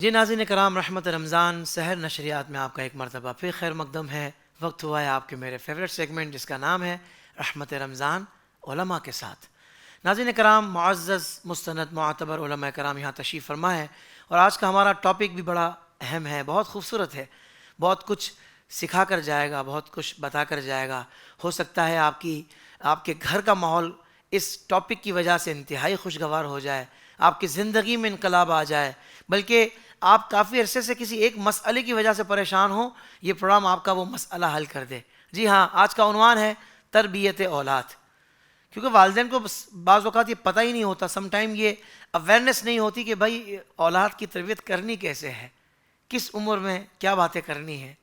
جی ناظرین کرام، رحمت رمضان سحر نشریات میں آپ کا ایک مرتبہ پھر خیر مقدم ہے۔ وقت ہوا ہے آپ کے میرے فیوریٹ سیگمنٹ جس کا نام ہے رحمت رمضان علماء کے ساتھ۔ ناظرین کرام، معزز مستند معتبر علماء کرام یہاں تشریف فرما ہے، اور آج کا ہمارا ٹاپک بھی بڑا اہم ہے، بہت خوبصورت ہے، بہت کچھ سکھا کر جائے گا، بہت کچھ بتا کر جائے گا۔ ہو سکتا ہے آپ کے گھر کا ماحول اس ٹاپک کی وجہ سے انتہائی خوشگوار ہو جائے، آپ کی زندگی میں انقلاب آ جائے، بلکہ آپ کافی عرصے سے کسی ایک مسئلے کی وجہ سے پریشان ہوں، یہ پروگرام آپ کا وہ مسئلہ حل کر دے۔ جی ہاں، آج کا عنوان ہے تربیت اولاد، کیونکہ والدین کو بعض اوقات یہ پتہ ہی نہیں ہوتا، سم ٹائم یہ اویئرنیس نہیں ہوتی کہ بھائی اولاد کی تربیت کرنی کیسے ہے، کس عمر میں کیا باتیں کرنی ہے،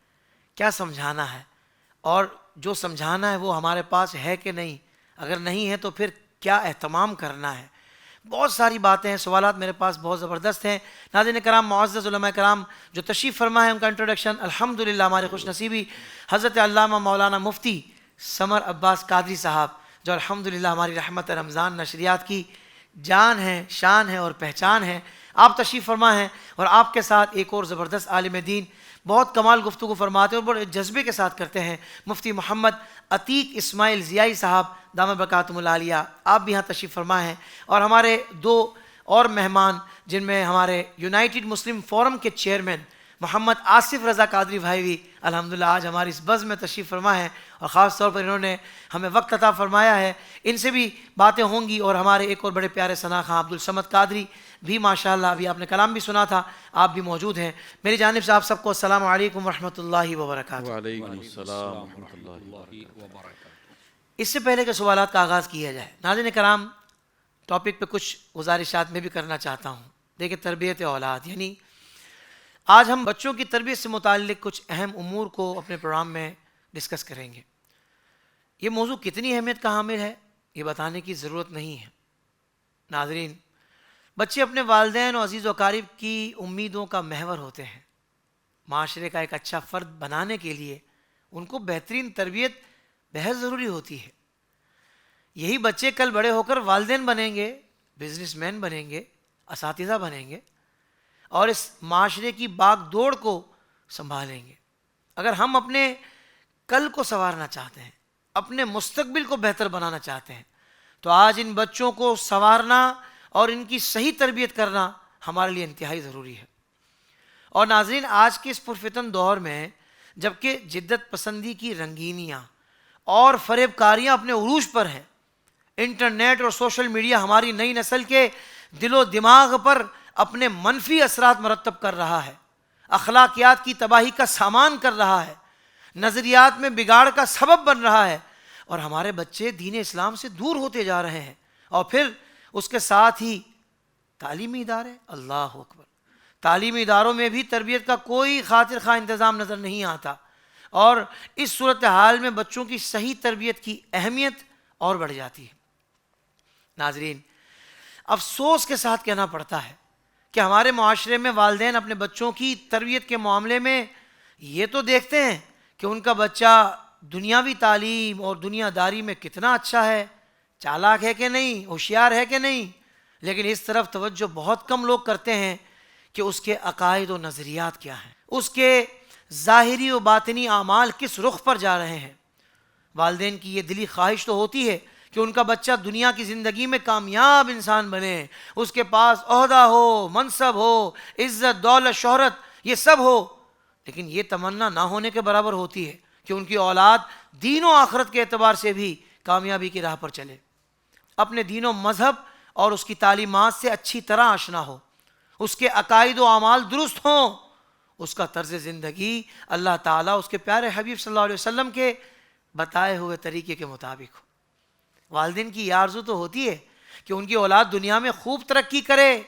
کیا سمجھانا ہے، اور جو سمجھانا ہے وہ ہمارے پاس ہے کہ نہیں، اگر نہیں ہے تو پھر کیا اہتمام کرنا ہے۔ بہت ساری باتیں ہیں، سوالات میرے پاس بہت زبردست ہیں۔ ناظرین کرام، معزز علماء کرام جو تشریف فرما ہے ان کا انٹروڈکشن الحمدللہ ہمارے خوش نصیبی حضرت علامہ مولانا مفتی سمر عباس قادری صاحب، جو الحمدللہ ہماری رحمت رمضان نشریات کی جان ہے، شان ہے اور پہچان ہے، آپ تشریف فرما ہیں، اور آپ کے ساتھ ایک اور زبردست عالم دین بہت کمال گفتگو فرماتے ہیں اور بڑے جذبے کے ساتھ کرتے ہیں، مفتی محمد عتیق اسماعیل ضیائی صاحب دامت برکاتہم العالیہ، آپ بھی یہاں تشریف فرما ہیں، اور ہمارے دو اور مہمان جن میں ہمارے یونائٹڈ مسلم فورم کے چیئرمین محمد آصف رضا قادری بھائی بھی الحمدللہ آج ہماری اس بزم میں تشریف فرما ہے، اور خاص طور پر انہوں نے ہمیں وقت عطا فرمایا ہے، ان سے بھی باتیں ہوں گی، اور ہمارے ایک اور بڑے پیارے ثنا خواں عبدالصمد قادری بھی ماشاءاللہ، ابھی آپ نے کلام بھی سنا تھا، آپ بھی موجود ہیں۔ میری جانب سے آپ سب کو السلام علیکم ورحمۃ اللہ وبرکاتہ۔ وعلیکم السلام ورحمۃ اللہ وبرکاتہ۔ اس سے پہلے کہ سوالات کا آغاز کیا جائے، ناظرین کرام ٹاپک پہ کچھ گزارشات میں بھی کرنا چاہتا ہوں۔ دیکھیں، تربیت اولاد، یعنی آج ہم بچوں کی تربیت سے متعلق کچھ اہم امور کو اپنے پروگرام میں ڈسکس کریں گے۔ یہ موضوع کتنی اہمیت کا حامل ہے یہ بتانے کی ضرورت نہیں ہے۔ ناظرین، بچے اپنے والدین اور عزیز و اقارب کی امیدوں کا محور ہوتے ہیں۔ معاشرے کا ایک اچھا فرد بنانے کے لیے ان کو بہترین تربیت بہت ضروری ہوتی ہے۔ یہی بچے کل بڑے ہو کر والدین بنیں گے، بزنس مین بنیں گے، اساتذہ بنیں گے، اور اس معاشرے کی باغ دوڑ کو سنبھالیں گے۔ اگر ہم اپنے کل کو سنوارنا چاہتے ہیں، اپنے مستقبل کو بہتر بنانا چاہتے ہیں، تو آج ان بچوں کو سنوارنا اور ان کی صحیح تربیت کرنا ہمارے لیے انتہائی ضروری ہے۔ اور ناظرین، آج کے اس پرفتن دور میں جبکہ جدت پسندی کی رنگینیاں اور فریب کاریاں اپنے عروج پر ہیں، انٹرنیٹ اور سوشل میڈیا ہماری نئی نسل کے دل و دماغ پر اپنے منفی اثرات مرتب کر رہا ہے، اخلاقیات کی تباہی کا سامان کر رہا ہے، نظریات میں بگاڑ کا سبب بن رہا ہے، اور ہمارے بچے دین اسلام سے دور ہوتے جا رہے ہیں۔ اور پھر اس کے ساتھ ہی تعلیمی ادارے، اللہ اکبر، تعلیمی اداروں میں بھی تربیت کا کوئی خاطر خواہ انتظام نظر نہیں آتا، اور اس صورتحال میں بچوں کی صحیح تربیت کی اہمیت اور بڑھ جاتی ہے۔ ناظرین، افسوس کے ساتھ کہنا پڑتا ہے کہ ہمارے معاشرے میں والدین اپنے بچوں کی تربیت کے معاملے میں یہ تو دیکھتے ہیں کہ ان کا بچہ دنیاوی تعلیم اور دنیا داری میں کتنا اچھا ہے، چالاک ہے کہ نہیں، ہوشیار ہے کہ نہیں، لیکن اس طرف توجہ بہت کم لوگ کرتے ہیں کہ اس کے عقائد و نظریات کیا ہیں، اس کے ظاہری و باطنی اعمال کس رخ پر جا رہے ہیں۔ والدین کی یہ دلی خواہش تو ہوتی ہے کہ ان کا بچہ دنیا کی زندگی میں کامیاب انسان بنے، اس کے پاس عہدہ ہو، منصب ہو، عزت، دولت، شہرت، یہ سب ہو، لیکن یہ تمنا نہ ہونے کے برابر ہوتی ہے کہ ان کی اولاد دین و آخرت کے اعتبار سے بھی کامیابی کی راہ پر چلے، اپنے دین و مذہب اور اس کی تعلیمات سے اچھی طرح آشنا ہو، اس کے عقائد و اعمال درست ہوں، اس کا طرز زندگی اللہ تعالیٰ اس کے پیارے حبیب صلی اللہ علیہ وسلم کے بتائے ہوئے طریقے کے مطابق ہو۔ والدین کی یہ آرزو تو ہوتی ہے کہ ان کی اولاد دنیا میں خوب ترقی کرے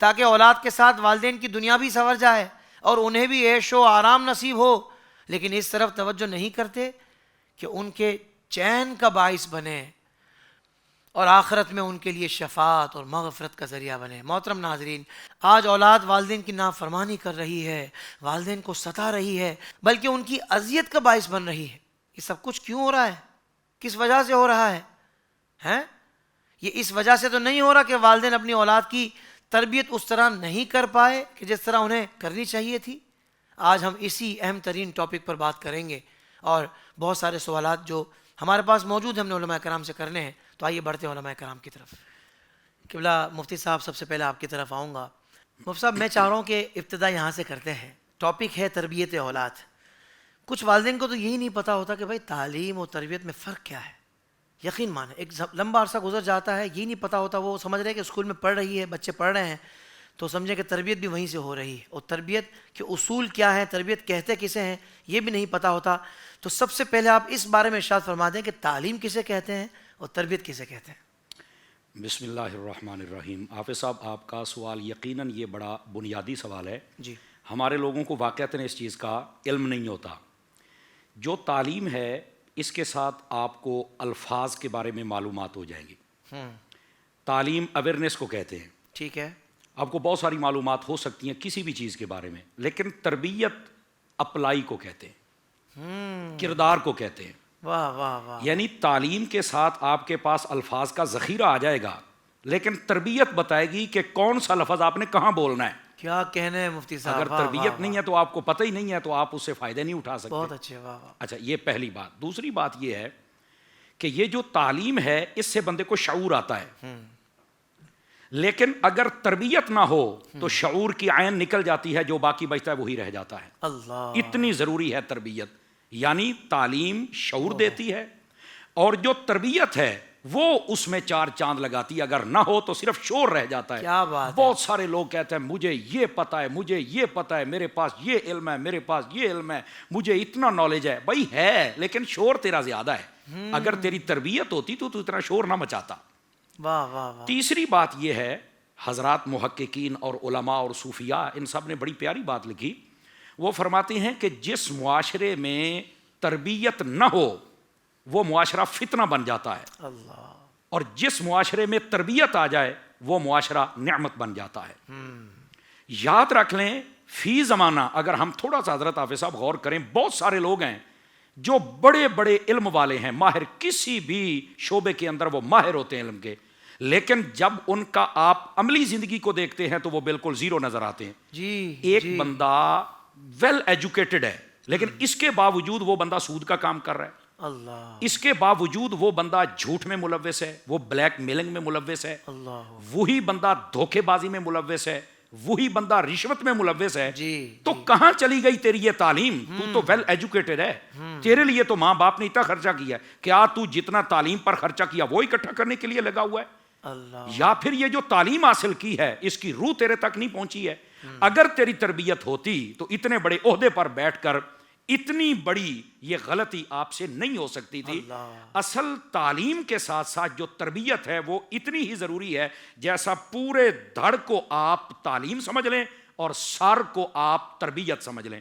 تاکہ اولاد کے ساتھ والدین کی دنیا بھی سنور جائے اور انہیں بھی عیش و آرام نصیب ہو، لیکن اس طرف توجہ نہیں کرتے کہ ان کے چین کا باعث بنے اور آخرت میں ان کے لیے شفاعت اور مغفرت کا ذریعہ بنے۔ محترم ناظرین، آج اولاد والدین کی نافرمانی کر رہی ہے، والدین کو ستا رہی ہے، بلکہ ان کی اذیت کا باعث بن رہی ہے۔ یہ سب کچھ کیوں ہو رہا ہے؟ کس وجہ سے ہو رہا ہے؟ یہ اس وجہ سے تو نہیں ہو رہا کہ والدین اپنی اولاد کی تربیت اس طرح نہیں کر پائے کہ جس طرح انہیں کرنی چاہیے تھی. آج ہم اسی اہم ترین ٹاپک پر بات کریں گے اور بہت سارے سوالات جو ہمارے پاس موجود ہیں ہم نے علماء کرام سے کرنے ہیں. تو آئیے بڑھتے ہیں علماء کرام کی طرف. قبلہ مفتی صاحب سب سے پہلے آپ کی طرف آؤں گا. مفتی صاحب میں چاہ رہا ہوں کہ ابتدا یہاں سے کرتے ہیں. ٹاپک ہے تربیت اولاد. کچھ والدین کو تو یہی نہیں پتہ ہوتا کہ بھائی تعلیم اور تربیت میں فرق کیا ہے. یقین مانیں ایک لمبا عرصہ گزر جاتا ہے, یہی نہیں پتہ ہوتا. وہ سمجھ رہے ہیں کہ اسکول میں پڑھ رہی ہے, بچے پڑھ رہے ہیں, تو سمجھیں کہ تربیت بھی وہیں سے ہو رہی ہے. اور تربیت کے اصول کیا ہیں, تربیت کہتے کسے ہیں, یہ بھی نہیں پتہ ہوتا. تو سب سے پہلے آپ اس بارے میں ارشاد فرما دیں کہ تعلیم کسے کہتے ہیں اور تربیت کسے کہتے ہیں. بسم اللہ الرحمن الرحیم. حافظ صاحب آپ کا سوال یقیناً یہ بڑا بنیادی سوال ہے. جی ہمارے لوگوں کو واقعتاً اس چیز کا علم نہیں ہوتا. جو تعلیم ہے اس کے ساتھ آپ کو الفاظ کے بارے میں معلومات ہو جائیں گی. تعلیم اویئرنیس کو کہتے ہیں. ٹھیک ہے. آپ کو بہت ساری معلومات ہو سکتی ہیں کسی بھی چیز کے بارے میں, لیکن تربیت اپلائی کو کہتے ہیں, کردار کو کہتے ہیں. واہ واہ واہ. یعنی تعلیم کے ساتھ آپ کے پاس الفاظ کا ذخیرہ آ جائے گا, لیکن تربیت بتائے گی کہ کون سا لفظ آپ نے کہاں بولنا ہے. کیا کہنے ہیں مفتی صاحب. اگر تربیت نہیں ہے تو آپ کو پتہ ہی نہیں ہے تو آپ اس سے فائدہ نہیں اٹھا سکتے. بہت اچھے. واہ واہ. اچھا یہ پہلی بات. دوسری بات یہ ہے کہ یہ جو تعلیم ہے اس سے بندے کو شعور آتا ہے, لیکن اگر تربیت نہ ہو تو شعور کی عین نکل جاتی ہے, جو باقی بچتا ہے وہی رہ جاتا ہے. اللہ. اتنی ضروری ہے تربیت. یعنی تعلیم شعور دیتی ہے, اور جو تربیت ہے وہ اس میں چار چاند لگاتی ہے. اگر نہ ہو تو صرف شور رہ جاتا ہے. کیا بات ہے. بہت سارے لوگ کہتے ہیں مجھے یہ پتہ ہے, مجھے یہ پتہ ہے, میرے پاس یہ علم ہے, میرے پاس یہ علم ہے, مجھے اتنا نالج ہے. بھائی ہے, لیکن شور تیرا زیادہ ہے. اگر تیری تربیت ہوتی تو اتنا شور نہ مچاتا. واہ واہ واہ. تیسری بات یہ ہے, حضرات محققین اور علماء اور صوفیاء ان سب نے بڑی پیاری بات لکھی. وہ فرماتے ہیں کہ جس معاشرے میں تربیت نہ ہو وہ معاشرہ فتنہ بن جاتا ہے, اللہ. اور جس معاشرے میں تربیت آ جائے وہ معاشرہ نعمت بن جاتا ہے. یاد رکھ لیں فی زمانہ اگر ہم تھوڑا سا حضرت حافظ صاحب غور کریں, بہت سارے لوگ ہیں جو بڑے بڑے علم والے ہیں, ماہر کسی بھی شعبے کے اندر وہ ماہر ہوتے ہیں علم کے, لیکن جب ان کا آپ عملی زندگی کو دیکھتے ہیں تو وہ بالکل زیرو نظر آتے ہیں. جی. ایک بندہ ویل ایجوکیٹڈ ہے, لیکن اس کے باوجود وہ بندہ سود کا کام کر رہا ہے. اللہ. اس کے باوجود وہ بندہ جھوٹ میں ملوث ہے, وہ بلیک میلنگ میں ملوث ہے. اللہ. وہی بندہ دھوکے بازی میں ملوث ہے, وہی بندہ رشوت میں ملوث ہے. جی. تو کہاں چلی گئی تیری یہ تعلیم؟ تو تو ویل ایجوکیٹڈ ہے. تیرے لیے تو ماں باپ نے اتنا خرچہ کیا ہے, کیا تو جتنا تعلیم پر خرچہ کیا وہ اکٹھا کرنے کے لیے لگا ہوا ہے؟ اللہ. یا پھر یہ جو تعلیم حاصل کی ہے اس کی روح تیرے تک نہیں پہنچی ہے؟ اگر تیری تربیت ہوتی تو اتنے بڑے عہدے پر بیٹھ کر اتنی بڑی یہ غلطی آپ سے نہیں ہو سکتی تھی. اصل تعلیم کے ساتھ ساتھ جو تربیت ہے وہ اتنی ہی ضروری ہے جیسا پورے دھڑ کو آپ تعلیم سمجھ لیں اور سر کو آپ تربیت سمجھ لیں.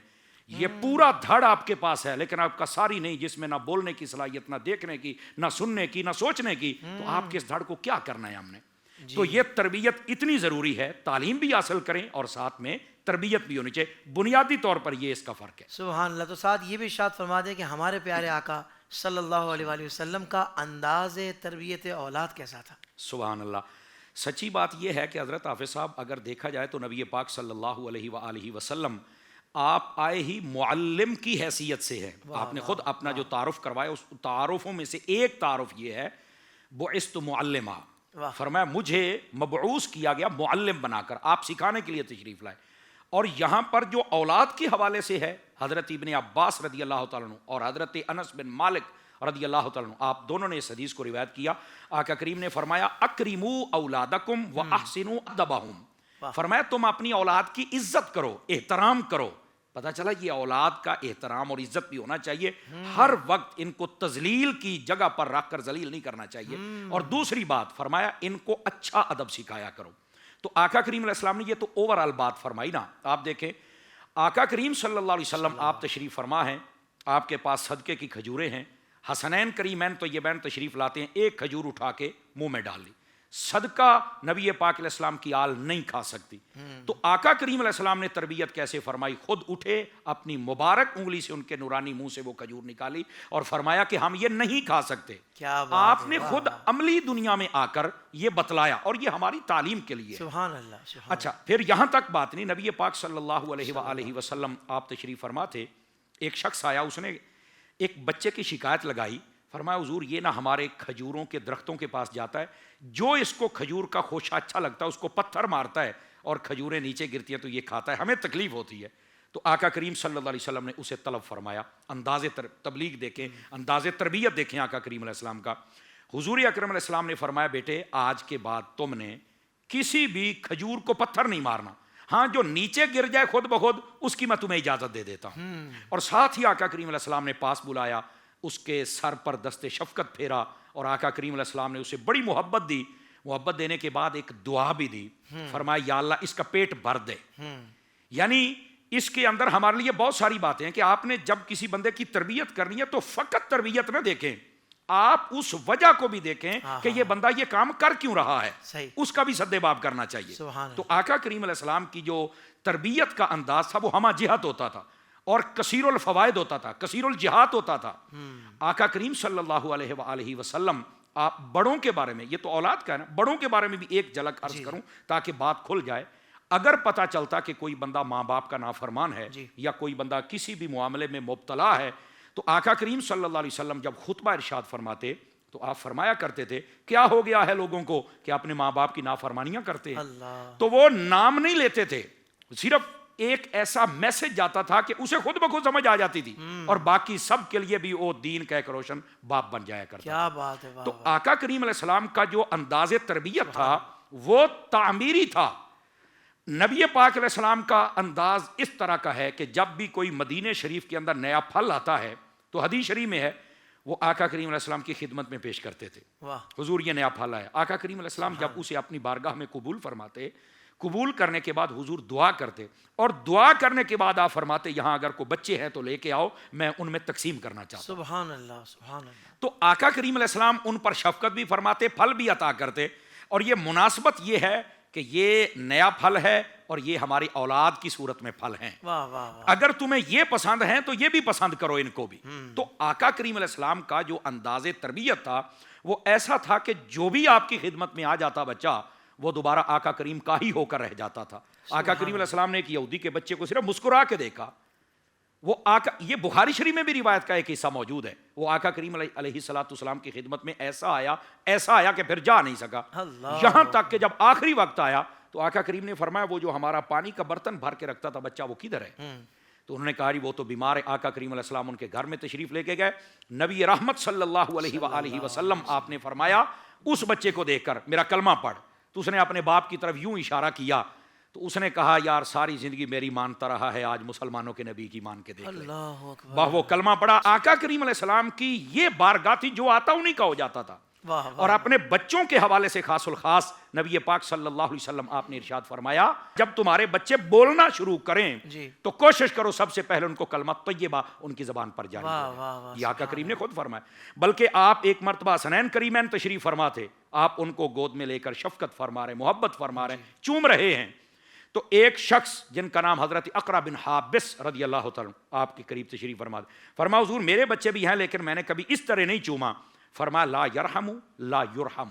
یہ پورا دھڑ آپ کے پاس ہے لیکن آپ کا ساری نہیں, جس میں نہ بولنے کی صلاحیت, نہ دیکھنے کی, نہ سننے کی, نہ سوچنے کی, تو آپ کے اس دھڑ کو کیا کرنا ہے ہم نے؟ تو یہ تربیت اتنی ضروری ہے, تعلیم بھی حاصل کریں اور ساتھ میں تربیت بھی ہونی چاہیے. بنیادی طور پر یہ اس کا فرق ہے. سبحان اللہ. تو ساتھ یہ بھی ارشاد فرما دیں کہ ہمارے پیارے آقا صلی اللہ علیہ وآلہ وسلم کا انداز تربیت اولاد کیسا تھا؟ سبحان اللہ. سچی بات یہ ہے کہ حضرت حافظ صاحب اگر دیکھا جائے تو نبی پاک صلی اللہ علیہ وآلہ وسلم آپ آئے ہی معلم کی حیثیت سے ہے. آپ نے خود اپنا جو تعارف کروایا اس تعارفوں میں سے ایک تعارف یہ ہے, بعثت معلما. فرمایا مجھے مبعوث کیا گیا معلم بنا کر, آپ سکھانے کے لیے تشریف لائے. اور یہاں پر جو اولاد کے حوالے سے ہے, حضرت ابن عباس رضی اللہ تعالیٰ عنہ اور حضرت انس بن مالک رضی اللہ تعالیٰ عنہ, آپ دونوں نے اس حدیث کو روایت کیا. آقا کریم نے فرمایا اکرموا اولادکم واحسنوا ادبہم. فرمایا تم اپنی اولاد کی عزت کرو, احترام کرو. پتہ چلا یہ اولاد کا احترام اور عزت بھی ہونا چاہیے. ہر وقت ان کو تذلیل کی جگہ پر رکھ کر ذلیل نہیں کرنا چاہیے. اور دوسری بات فرمایا ان کو اچھا ادب سکھایا کرو. تو آقا کریم علیہ السلام نے یہ تو اوورآل بات فرمائی نا. آپ دیکھیں آقا کریم صلی اللہ علیہ وسلم آپ تشریف فرما ہیں, آپ کے پاس صدقے کی کھجوریں ہیں. حسنین کریمین طیبین تشریف لاتے ہیں, ایک کھجور اٹھا کے منہ میں ڈال لی. صدقہ نبی پاک علیہ السلام کی آل نہیں کھا سکتی. تو آقا کریم علیہ السلام نے تربیت کیسے فرمائی؟ خود اٹھے، اپنی مبارک انگلی سے ان کے نورانی منہ سے وہ کھجور نکالی اور فرمایا کہ ہم یہ نہیں کھا سکتے. آپ نے خود عملی دنیا میں آ کر یہ بتلایا اور یہ ہماری تعلیم کے لیے. سبحان اللہ. اچھا، پھر یہاں تک بات نہیں، نبی پاک صلی اللہ علیہ وآلہ وسلم آپ تشریف فرما تھے. ایک شخص آیا، اس نے ایک بچے کی شکایت لگائی. فرمایا حضور یہ نہ ہمارے کھجوروں کے درختوں کے پاس جاتا ہے، جو اس کو کھجور کا خوشہ اچھا لگتا ہے اس کو پتھر مارتا ہے اور کھجوریں نیچے گرتی ہیں تو یہ کھاتا ہے، ہمیں تکلیف ہوتی ہے. تو آقا کریم صلی اللہ علیہ وسلم نے اسے طلب فرمایا. انداز تبلیغ دیکھیں، انداز تربیت دیکھیں آقا کریم علیہ السلام کا. حضور اکرم علیہ السلام نے فرمایا بیٹے آج کے بعد تم نے کسی بھی کھجور کو پتھر نہیں مارنا، ہاں جو نیچے گر جائے خود بخود اس کی میں تمہیں اجازت دے دیتا ہوں. اور ساتھ ہی آقا کریم علیہ السلام نے پاس بلایا، اس کے سر پر دست شفقت پھیرا اور آقا کریم علیہ السلام نے اسے بڑی محبت دی. محبت دینے کے بعد ایک دعا بھی دی. فرمایا یا اللہ اس کا پیٹ بھر دے. یعنی اس کے اندر ہمارے لیے بہت ساری باتیں ہیں کہ آپ نے جب کسی بندے کی تربیت کرنی ہے تو فقط تربیت نہ دیکھیں، آپ اس وجہ کو بھی دیکھیں کہ یہ بندہ یہ کام کر کیوں رہا ہے، اس کا بھی سد باب کرنا چاہیے. تو آقا کریم علیہ السلام کی جو تربیت کا انداز تھا وہ ہمہ جہت ہوتا تھا اور کثیر الفوائد ہوتا تھا، کثیر الجہات ہوتا تھا. آقا کریم صلی اللہ علیہ وآلہ وسلم آپ بڑوں کے بارے میں، یہ تو اولاد کا ہے نا، بڑوں کے بارے میں بھی ایک جھلک عرض کروں تاکہ بات کھل جائے. اگر پتہ چلتا کہ کوئی بندہ ماں باپ کا نافرمان ہے یا کوئی بندہ کسی بھی معاملے میں مبتلا ہے تو آقا کریم صلی اللہ علیہ وسلم جب خطبہ ارشاد فرماتے تو آپ فرمایا کرتے تھے کیا ہو گیا ہے لوگوں کو کہ اپنے ماں باپ کی نافرمانیاں کرتے ہیں. تو وہ نام نہیں لیتے تھے، صرف ایک ایسا میسج جاتا تھا کہ اسے خود بخود سمجھ آ جاتی تھی اور باقی سب کے لیے بھی وہ دین کا ایک روشن باپ بن جایا کرتا. کیا بات ہے. تو آقا کریم علیہ السلام کا جو انداز تربیت تھا وہ تعمیری تھا. نبی پاک علیہ السلام کا انداز اس طرح کا ہے کہ جب بھی کوئی مدینہ شریف کے اندر نیا پھل آتا ہے تو حدیث شریف میں ہے وہ آقا کریم علیہ السلام کی خدمت میں پیش کرتے تھے. حضور یہ نیا پھل ہے. آقا کریم علیہ السلام جب اسے اپنی بارگاہ میں قبول فرماتے، قبول کرنے کے بعد حضور دعا کرتے اور دعا کرنے کے بعد آپ فرماتے یہاں اگر کوئی بچے ہیں تو لے کے آؤ، میں ان میں تقسیم کرنا چاہتا ہوں. سبحان اللہ سبحان اللہ. تو آقا کریم علیہ السلام ان پر شفقت بھی فرماتے، پھل بھی عطا کرتے. اور یہ مناسبت یہ ہے کہ یہ نیا پھل ہے اور یہ ہماری اولاد کی صورت میں پھل ہیں. اگر تمہیں یہ پسند ہیں تو یہ بھی پسند کرو ان کو بھی. تو آقا کریم علیہ السلام کا جو انداز تربیت تھا وہ ایسا تھا کہ جو بھی آپ کی خدمت میں آ جاتا بچہ وہ دوبارہ آقا کریم کا ہی ہو کر رہ جاتا تھا. آقا کریم علیہ السلام نے ایک یہودی کے بچے کو صرف مسکرا کے دیکھا. وہ آقا، یہ بخاری شریف میں بھی روایت کا ایک حصہ موجود ہے، وہ آقا کریم علیہ الصلوۃ والسلام کی خدمت میں ایسا آیا کہ پھر جا نہیں سکا. یہاں تک کہ جب آخری وقت آیا تو آقا کریم نے فرمایا وہ جو ہمارا پانی کا برتن بھر کے رکھتا تھا بچہ وہ کدھر ہے؟ تو انہوں نے کہا وہ تو بیمار ہے. آقا کریم علیہ السلام ان کے گھر میں تشریف لے کے گئے. نبی رحمت صلی اللہ علیہ وآلہ وسلم آپ نے فرمایا اس بچے کو دیکھ کر میرا کلمہ پڑھ. تو اس نے اپنے باپ کی طرف یوں اشارہ کیا تو اس نے کہا یار ساری زندگی میری مانتا رہا ہے، آج مسلمانوں کے نبی کی مان کے دیکھ لے. وہ کلمہ پڑھا. آقا کریم علیہ السلام کی یہ بارگاہ تھی جو آتا انہیں کا ہو جاتا تھا. اور اپنے بچوں کے حوالے سے خاص الخاص نبی پاک صلی اللہ علیہ وسلم آپ نے ارشاد فرمایا جب تمہارے بچے بولنا شروع کریں تو کوشش کرو سب سے پہلے ان کو کلمہ طیبہ ان کی زبان پر جاری کرو. یہ آقا کریم نے خود فرمایا. بلکہ آپ ایک مرتبہ حسنین کریمین تشریف فرما تھے، آپ ان کو گود میں لے کر شفقت فرما رہے، محبت فرما رہے، چوم رہے ہیں. تو ایک شخص جن کا نام حضرت اقرا بن حابس رضی اللہ تعالیٰ آپ کے قریب تشریف فرما دے. فرمایا حضور میرے بچے بھی ہیں لیکن میں نے کبھی اس طرح نہیں چوما. فرمایا لا یرحم لا یرحم،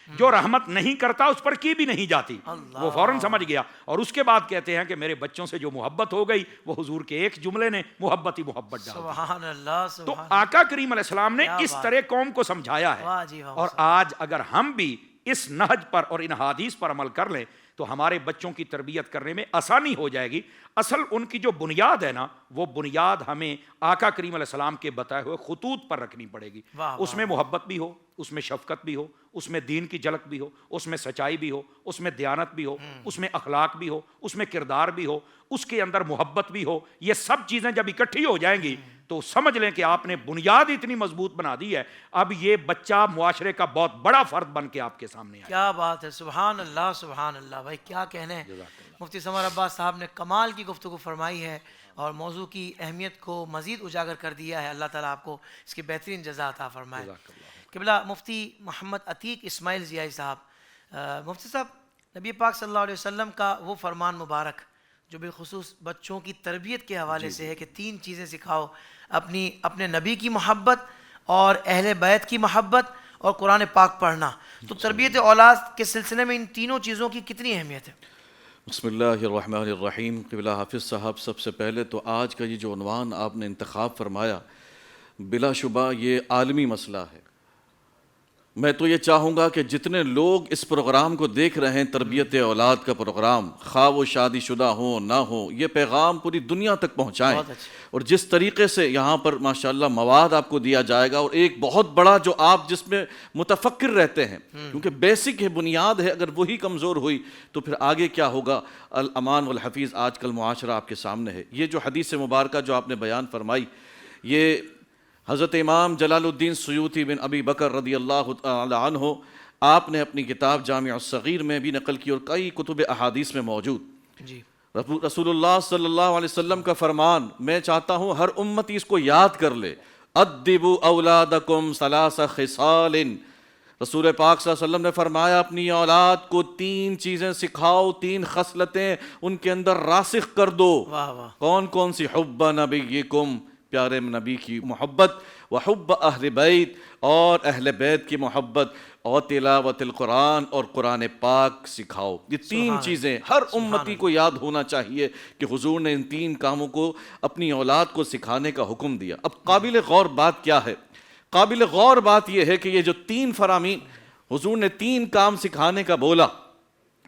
جو رحمت نہیں کرتا اس پر کی بھی نہیں جاتی. وہ فوراً سمجھ گیا. اور اس کے بعد کہتے ہیں کہ میرے بچوں سے جو محبت ہو گئی وہ حضور کے ایک جملے نے محبت ہی محبت ڈال دی. سبحان اللہ. تو آقا کریم علیہ السلام نے اس طرح قوم کو سمجھایا ہے. اور آج اگر ہم بھی اس نہج پر اور ان حدیث پر عمل کر لیں تو ہمارے بچوں کی تربیت کرنے میں آسانی ہو جائے گی. اصل ان کی جو بنیاد ہے نا وہ بنیاد ہمیں آقا کریم علیہ السلام کے بتائے ہوئے خطوط پر رکھنی پڑے گی. اس میں محبت بھی ہو، اس میں شفقت بھی ہو، اس میں دین کی جھلک بھی ہو، اس میں سچائی بھی ہو، اس میں دیانت بھی ہو، اس میں اخلاق بھی ہو، اس میں کردار بھی ہو، اس کے اندر محبت بھی ہو. یہ سب چیزیں جب اکٹھی ہو جائیں گی تو سمجھ لیں کہ آپ نے بنیاد اتنی مضبوط بنا دی ہے. اب یہ بچہ معاشرے کا بہت بڑا فرد بن کے آپ کے سامنے آیا. کیا بات ہے. سبحان اللہ سبحان اللہ. بھائی کیا کہنے. مفتی سمر عباس صاحب نے کمال کی گفتگو فرمائی ہے اور موضوع کی اہمیت کو مزید اجاگر کر دیا ہے. اللہ تعالیٰ آپ کو اس کی بہترین جزا عطا فرمائے. قبلہ مفتی محمد عتیق اسماعیل ضیائی صاحب مفتی صاحب، نبی پاک صلی اللہ علیہ وسلم کا وہ فرمان مبارک جو بالخصوص بچوں کی تربیت کے حوالے سے ہے کہ 3 چیزیں سکھاؤ، اپنے نبی کی محبت اور اہل بیت کی محبت اور قرآن پاک پڑھنا، تو تربیت اولاد کے سلسلے میں ان تینوں چیزوں کی کتنی اہمیت ہے؟ بسم اللہ الرحمن الرحیم۔ قبلہ حافظ صاحب، سب سے پہلے تو آج کا یہ جو عنوان آپ نے انتخاب فرمایا، بلا شبہ یہ عالمی مسئلہ ہے۔ میں تو یہ چاہوں گا کہ جتنے لوگ اس پروگرام کو دیکھ رہے ہیں، تربیت اولاد کا پروگرام، خواہ وہ شادی شدہ ہوں نہ ہوں، یہ پیغام پوری دنیا تک پہنچائیں۔ اور جس طریقے سے یہاں پر ماشاءاللہ مواد آپ کو دیا جائے گا، اور ایک بہت بڑا جو آپ جس میں متفکر رہتے ہیں، کیونکہ بیسک ہے، بنیاد ہے، اگر وہی کمزور ہوئی تو پھر آگے کیا ہوگا؟ الامان والحفیظ آج کل معاشرہ آپ کے سامنے ہے۔ یہ جو حدیث مبارکہ جو آپ نے بیان فرمائی، یہ حضرت امام جلال الدین سیوطی بن ابی بکر رضی اللہ تعالی عنہ آپ نے اپنی کتاب جامع الصغیر میں بھی نقل کی، اور کئی کتب احادیث میں موجود۔ جی، رسول اللہ صلی اللہ علیہ وسلم کا فرمان، میں چاہتا ہوں ہر امتی اس کو یاد کر لے، ادبوا اولادکم ثلاث خصال۔ رسول پاک صلی اللہ علیہ وسلم نے فرمایا اپنی اولاد کو 3 چیزیں سکھاؤ، 3 خصلتیں ان کے اندر راسخ کر دو۔ واہ واہ، کون کون سی؟ حب نبیکم، پیارے نبی کی محبت، وحب اہل بیت، اور اہل بیت کی محبت، اور تلاوت القرآن، اور قرآن پاک سکھاؤ۔ یہ 3 چیزیں ہر امتی کو یاد ہونا چاہیے کہ حضور نے ان 3 کاموں کو اپنی اولاد کو سکھانے کا حکم دیا۔ اب قابل غور بات کیا ہے؟ قابل غور بات یہ ہے کہ یہ جو 3 فرامین حضور نے 3 کام سکھانے کا بولا،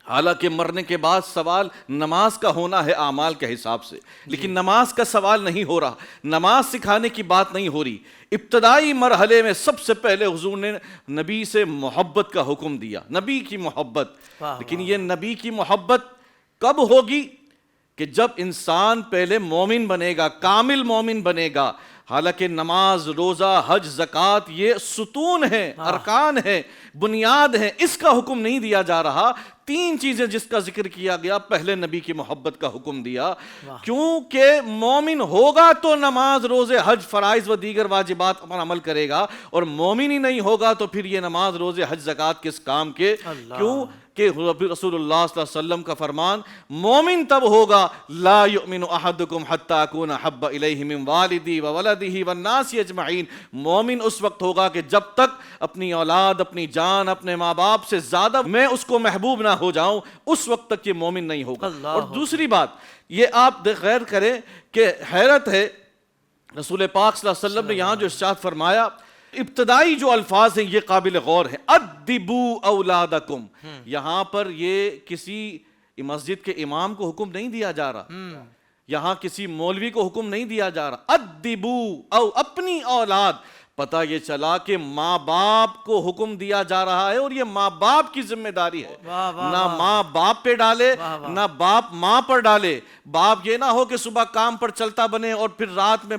حالانکہ مرنے کے بعد سوال نماز کا ہونا ہے اعمال کے حساب سے، لیکن نماز کا سوال نہیں ہو رہا، نماز سکھانے کی بات نہیں ہو رہی۔ ابتدائی مرحلے میں سب سے پہلے حضور نے نبی سے محبت کا حکم دیا، نبی کی محبت۔ لیکن یہ نبی کی محبت کب ہوگی؟ کہ جب انسان پہلے مومن بنے گا، کامل مومن بنے گا۔ حالانکہ نماز، روزہ، حج، زکوٰۃ یہ ستون ہیں، ارکان ہیں، بنیاد ہیں، اس کا حکم نہیں دیا جا رہا۔ 3 چیزیں جس کا ذکر کیا گیا، پہلے نبی کی محبت کا حکم دیا، کیونکہ مومن ہوگا تو نماز، روزے، حج، فرائض و دیگر واجبات پر عمل کرے گا، اور مومن ہی نہیں ہوگا تو پھر یہ نماز، روزے، حج، زکوٰۃ کس کام کے؟ کیوں کہ رسول اللہ صلی اللہ علیہ وسلم کا فرمان، مومن تب ہوگا، لا یؤمن احدکم حتی اکون احب الیہ من والدی وولدہ والناس اجمعین۔ مومن اس وقت ہوگا کہ جب تک اپنی اولاد، اپنی جان، اپنے ماں باپ سے زیادہ میں اس کو محبوب نہ ہو جاؤں، اس وقت تک یہ مومن نہیں ہوگا۔ اور دوسری بات یہ آپ غیر کریں کہ حیرت ہے، رسول پاک صلی اللہ علیہ وسلم نے یہاں جو ارشاد فرمایا، ابتدائی جو الفاظ ہیں یہ قابل غور ہے، ادبوا اولادکم۔ یہاں پر یہ کسی مسجد کے امام کو حکم نہیں دیا جا رہا، یہاں کسی مولوی کو حکم نہیں دیا جا رہا، ادبوا، او اپنی اولاد۔ پتہ یہ چلا کہ ماں باپ کو حکم دیا جا رہا ہے، اور یہ ماں باپ کی ذمہ داری ہے، نہ ماں باپ پہ ڈالے، نہ باپ ماں پر ڈالے۔ باپ یہ نہ ہو کہ صبح کام پر چلتا بنے اور پھر رات میں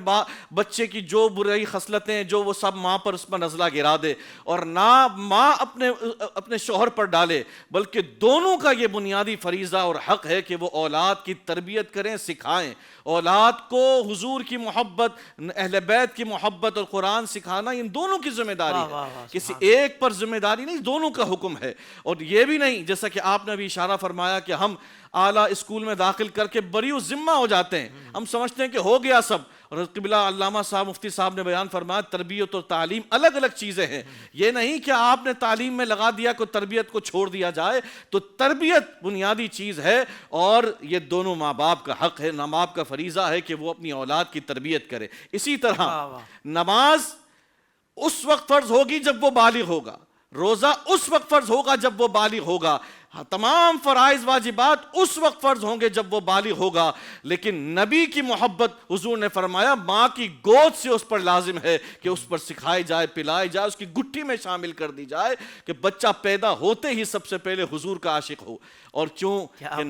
بچے کی جو برائی خصلتیں جو وہ سب ماں پر اس پر نزلہ گرا دے، اور نہ ماں اپنے شوہر پر ڈالے، بلکہ دونوں کا یہ بنیادی فریضہ اور حق ہے کہ وہ اولاد کی تربیت کریں، سکھائیں۔ اولاد کو حضور کی محبت، اہل بیت کی محبت اور قرآن سکھانا ان دونوں کی ذمہ داری ہے، کسی ایک پر ذمہ داری نہیں، دونوں کا حکم ہے۔ اور یہ بھی نہیں، جیسا کہ آپ نے بھی اشارہ فرمایا کہ ہم اعلیٰ اسکول میں داخل کر کے بری و ذمہ ہو جاتے ہیں، ہم سمجھتے ہیں کہ ہو گیا سب۔ اور قبلہ علامہ صاحب مفتی صاحب نے بیان فرمایا، تربیت اور تعلیم الگ الگ چیزیں ہیں۔ یہ نہیں کہ آپ نے تعلیم میں لگا دیا کہ تربیت کو چھوڑ دیا جائے، تو تربیت بنیادی چیز ہے، اور یہ دونوں ماں باپ کا حق ہے، ماں باپ کا فریضہ ہے کہ وہ اپنی اولاد کی تربیت کرے۔ اسی طرح نماز اس وقت فرض ہوگی جب وہ بالغ ہوگا، روزہ اس وقت فرض ہوگا جب وہ بالغ ہوگا، تمام فرائض واجبات اس وقت فرض ہوں گے جب وہ بالغ ہوگا۔ لیکن نبی کی محبت حضور نے فرمایا ماں کی گود سے اس پر لازم ہے کہ اس پر سکھائی جائے، پلائی جائے، اس کی گٹھی میں شامل کر دی جائے، کہ بچہ پیدا ہوتے ہی سب سے پہلے حضور کا عاشق ہو۔ اور کیوں کہ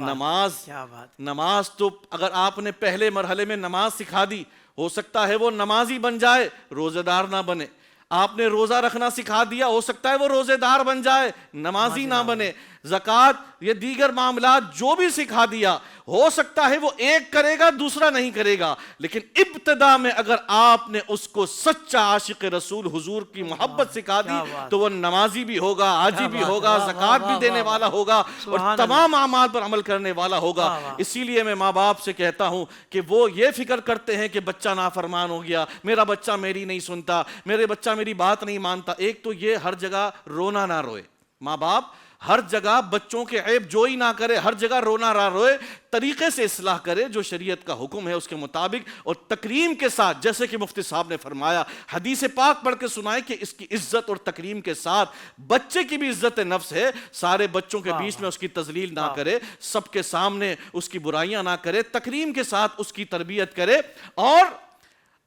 نماز تو اگر آپ نے پہلے مرحلے میں نماز سکھا دی، ہو سکتا ہے وہ نمازی بن جائے، روزہ دار نہ بنے۔ آپ نے روزہ رکھنا سکھا دیا، ہو سکتا ہے وہ روزے دار بن جائے، نمازی نہ بنے۔ زکوٰۃ، یہ دیگر معاملات جو بھی سکھا دیا، ہو سکتا ہے وہ ایک کرے گا دوسرا نہیں کرے گا، لیکن ابتدا میں اگر آپ نے اس کو سچا عاشق رسول حضور کی محبت سکھا دی تو وہ نمازی بھی ہوگا، حاجی بھی ہوگا، زکوٰۃ بھی دینے والا ہوگا اور تمام اعمال پر عمل کرنے والا ہوگا۔ اسی لیے میں ماں باپ سے کہتا ہوں کہ وہ یہ فکر کرتے ہیں کہ بچہ نافرمان ہو گیا، میرا بچہ میری نہیں سنتا، میرے بچہ میری بات نہیں مانتا۔ ایک تو یہ ہر جگہ رونا نہ روئے، ماں باپ ہر جگہ بچوں کے عیب جوئی نہ کرے، ہر جگہ رونا نہ روئے، طریقے سے اصلاح کرے جو شریعت کا حکم ہے اس کے مطابق، اور تکریم کے ساتھ، جیسے کہ مفتی صاحب نے فرمایا، حدیث پاک پڑھ کے سنائے کہ اس کی عزت اور تکریم کے ساتھ بچے کی بھی عزت نفس ہے، سارے بچوں کے بیچ میں اس کی تذلیل نہ کرے، سب کے سامنے اس کی برائیاں نہ کرے، تکریم کے ساتھ اس کی تربیت کرے۔ اور